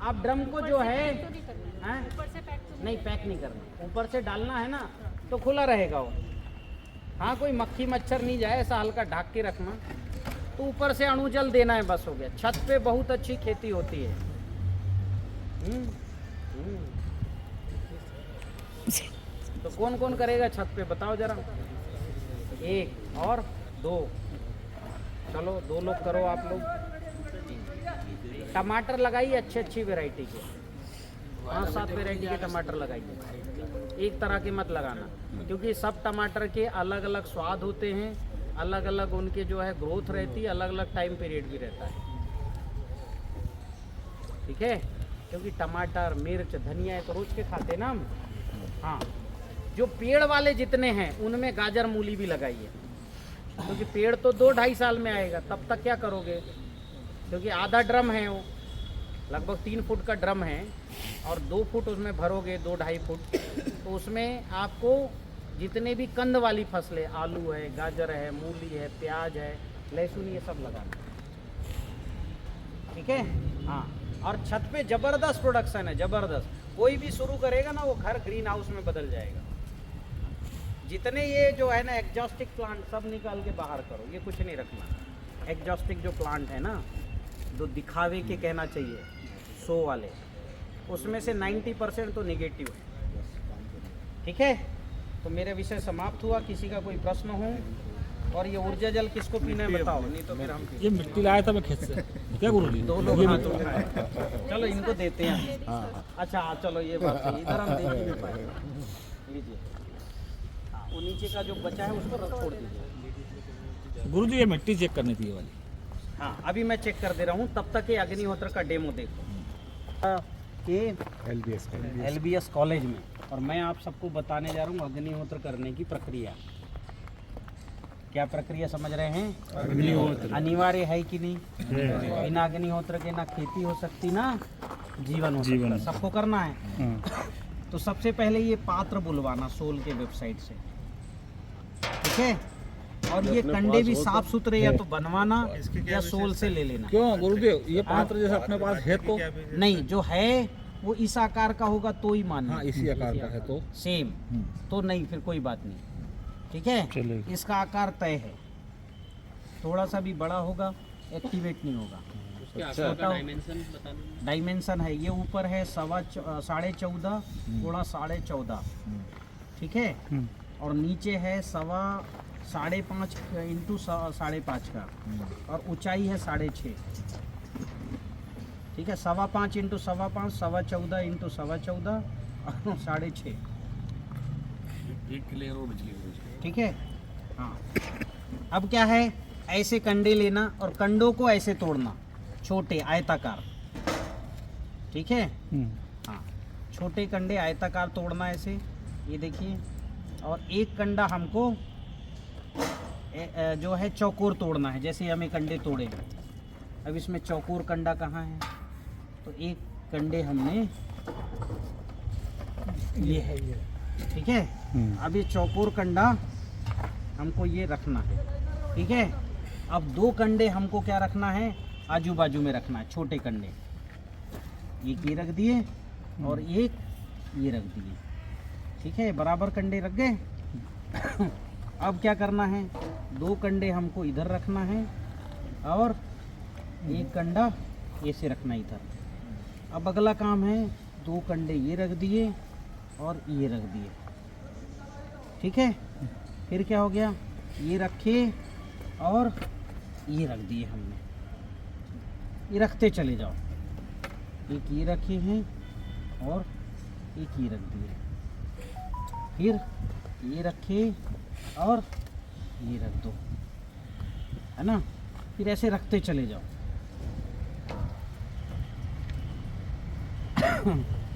[SPEAKER 2] आप ड्रम को जो है,
[SPEAKER 9] ऊपर से पैक तो
[SPEAKER 2] नहीं, पैक नहीं करना, ऊपर से डालना है ना, तो खुला रहेगा वो। हाँ, कोई मक्खी मच्छर नहीं जाए, ऐसा हल्का ढक के रखना। तो ऊपर से अणु जल देना है, बस हो गया। छत पे बहुत अच्छी खेती होती है। तो कौन कौन करेगा छत पे, बताओ जरा। 1 और 2, चलो 2 लोग करो आप लोग। टमाटर लगाइए अच्छी वैरायटी के, 5-7 वैरायटी के टमाटर लगाइए, एक तरह के मत लगाना, क्योंकि सब टमाटर के अलग अलग स्वाद होते हैं, अलग अलग उनके जो है ग्रोथ रहती है, अलग अलग टाइम पीरियड भी रहता है, ठीक है। क्योंकि टमाटर, मिर्च, धनिया तो रोज के खाते ना हम। हाँ, जो पेड़ वाले जितने हैं उनमें गाजर मूली भी लगाइए, क्योंकि पेड़ तो 2-2.5 साल में आएगा, तब तक क्या करोगे? क्योंकि आधा ड्रम है वो, लगभग 3 फुट का ड्रम है और 2 फुट उसमें भरोगे, 2-2.5 फुट, तो उसमें आपको जितने भी कंद वाली फसलें, आलू है, गाजर है, मूली है, प्याज है, लहसुन, ये सब लगाना। ठीक है, हाँ। और छत पे ज़बरदस्त प्रोडक्शन है, ज़बरदस्त। कोई भी शुरू करेगा ना वो घर ग्रीन हाउस में बदल जाएगा। जितने ये जो है ना एग्जॉस्टिक प्लांट सब निकाल के बाहर करो, ये कुछ नहीं रखना। एग्जॉस्टिक जो प्लांट है ना, जो दिखावे के कहना चाहिए, शो वाले, उसमें से 90% तो नेगेटिव है। ठीक है, तो मेरे विषय समाप्त हुआ। किसी का कोई प्रश्न हो? और ये ऊर्जा जल किसको पीना है बताओ, नहीं तो फिर हम
[SPEAKER 4] ये मिट्टी लाया था मैं खेत से, क्या गुरुजी?
[SPEAKER 2] 2 लोग हाथ उठाए। चलो इनको देते हैं। अच्छा हाँ, चलो ये बात है, इधर हम देख ही नहीं पाएंगे। लीजिए, हाँ, वो नीचे का जो बचा है उसको रख छोड़ दीजिए।
[SPEAKER 4] गुरुजी ये मिट्टी चेक करनी थी ये वाली।
[SPEAKER 2] हाँ, अभी मैं चेक कर दे रहा हूँ, तब तक ये अग्निहोत्र का डेमो देखो कि LBS कॉलेज में। और मैं आप सबको बताने जा रहा हूँ अग्निहोत्र करने की प्रक्रिया। क्या प्रक्रिया समझ रहे हैं? अग्निहोत्र अनिवार्य है कि नहीं? बिना अग्निहोत्र के ना खेती हो सकती ना जीवन हो सकता। सबको करना है। तो सबसे पहले ये पात्र बुलवाना सोल के वेबसाइट से, ठीक है? और ये कंडे भी साफ सुथरे या तो बनवाना या सोल से ले लेना।
[SPEAKER 4] क्यों गुरुजी, ये पात्र जैसे अपने पास है तो
[SPEAKER 2] नहीं, जो है वो इस आकार का होगा तो ही मानना।
[SPEAKER 4] हाँ, इसी आकार का है तो
[SPEAKER 2] सेम तो नहीं, फिर कोई बात नहीं। ठीक है, इसका आकार तय है। थोड़ा सा भी बड़ा होगा एक्टिवेट नहीं होगा। डायमेंशन है, ये ऊपर है 14.5, थोड़ा 14.5, ठीक है? और नीचे है 5.5 इंटू 5.5 का, और ऊंचाई है 6.5, ठीक है? 5.5 इंटू 5.5, 14.5 इंटू 14.5 और 6.5, ठीक है? हाँ, अब क्या है, ऐसे कंडे लेना और कंडों को ऐसे तोड़ना, छोटे आयताकार, ठीक है? हाँ, छोटे कंडे आयताकार तोड़ना ऐसे, ये देखिए। और एक कंडा हमको जो है चौकोर तोड़ना है, जैसे हमें कंडे तोड़े। अब इसमें चौकोर कंडा कहाँ है? तो एक कंडे हमने ये है, ठीक है? अब ये चौकोर कंडा हमको ये रखना है, ठीक है? अब 2 कंडे हमको क्या रखना है, आजू बाजू में रखना है, छोटे कंडे। एक ये रख दिए और एक ये रख दिए, ठीक है? बराबर कंडे रख गए। अब क्या करना है, 2 कंडे हमको इधर रखना है और एक कंडा ऐसे रखना इधर। अब अगला काम है, 2 कंडे ये रख दिए और ये रख दिए, ठीक है? फिर क्या हो गया, ये रखे और ये रख दिए हमने। ये रखते चले जाओ, एक ये रखे हैं और एक ये रख दिए, फिर ये रखे और ये रख दो, है ना? फिर ऐसे रखते चले जाओ।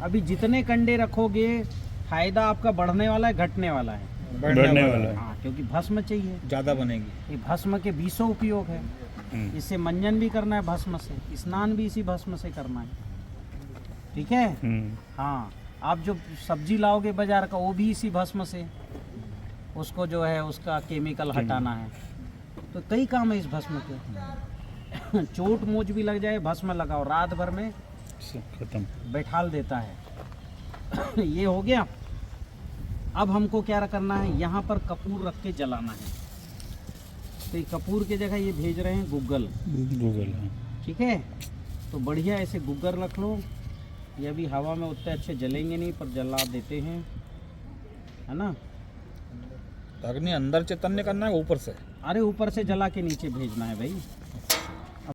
[SPEAKER 2] अभी जितने कंडे रखोगे फायदा आपका बढ़ने वाला है घटने वाला है?
[SPEAKER 4] बढ़ने वाला है।
[SPEAKER 2] हाँ, क्योंकि भस्म चाहिए,
[SPEAKER 4] ज़्यादा बनेगी।
[SPEAKER 2] ये भस्म के 20 उपयोग है। इससे मंजन भी करना है भस्म से, स्नान भी इसी भस्म से करना है, ठीक है? हाँ, आप जो सब्जी लाओगे बाजार का वो भी इसी भस्म से, उसको जो है उसका केमिकल हटाना है। तो कई काम है इस भस्म के। चोट मोच भी लग जाए, भस्म लगाओ, रात भर में
[SPEAKER 4] खत्म,
[SPEAKER 2] बैठाल देता है। ये हो गया। अब हमको क्या करना है, यहाँ पर कपूर रख के जलाना है। तो ये कपूर की जगह ये भेज रहे हैं गूगल, ठीक है? तो बढ़िया ऐसे गूगल रख लो। ये अभी हवा में उतने अच्छे जलेंगे नहीं, पर जला देते हैं, है ना?
[SPEAKER 4] अग्नि अंदर चैतन्य करना है ऊपर से?
[SPEAKER 2] अरे ऊपर से जला के नीचे भेजना है भाई।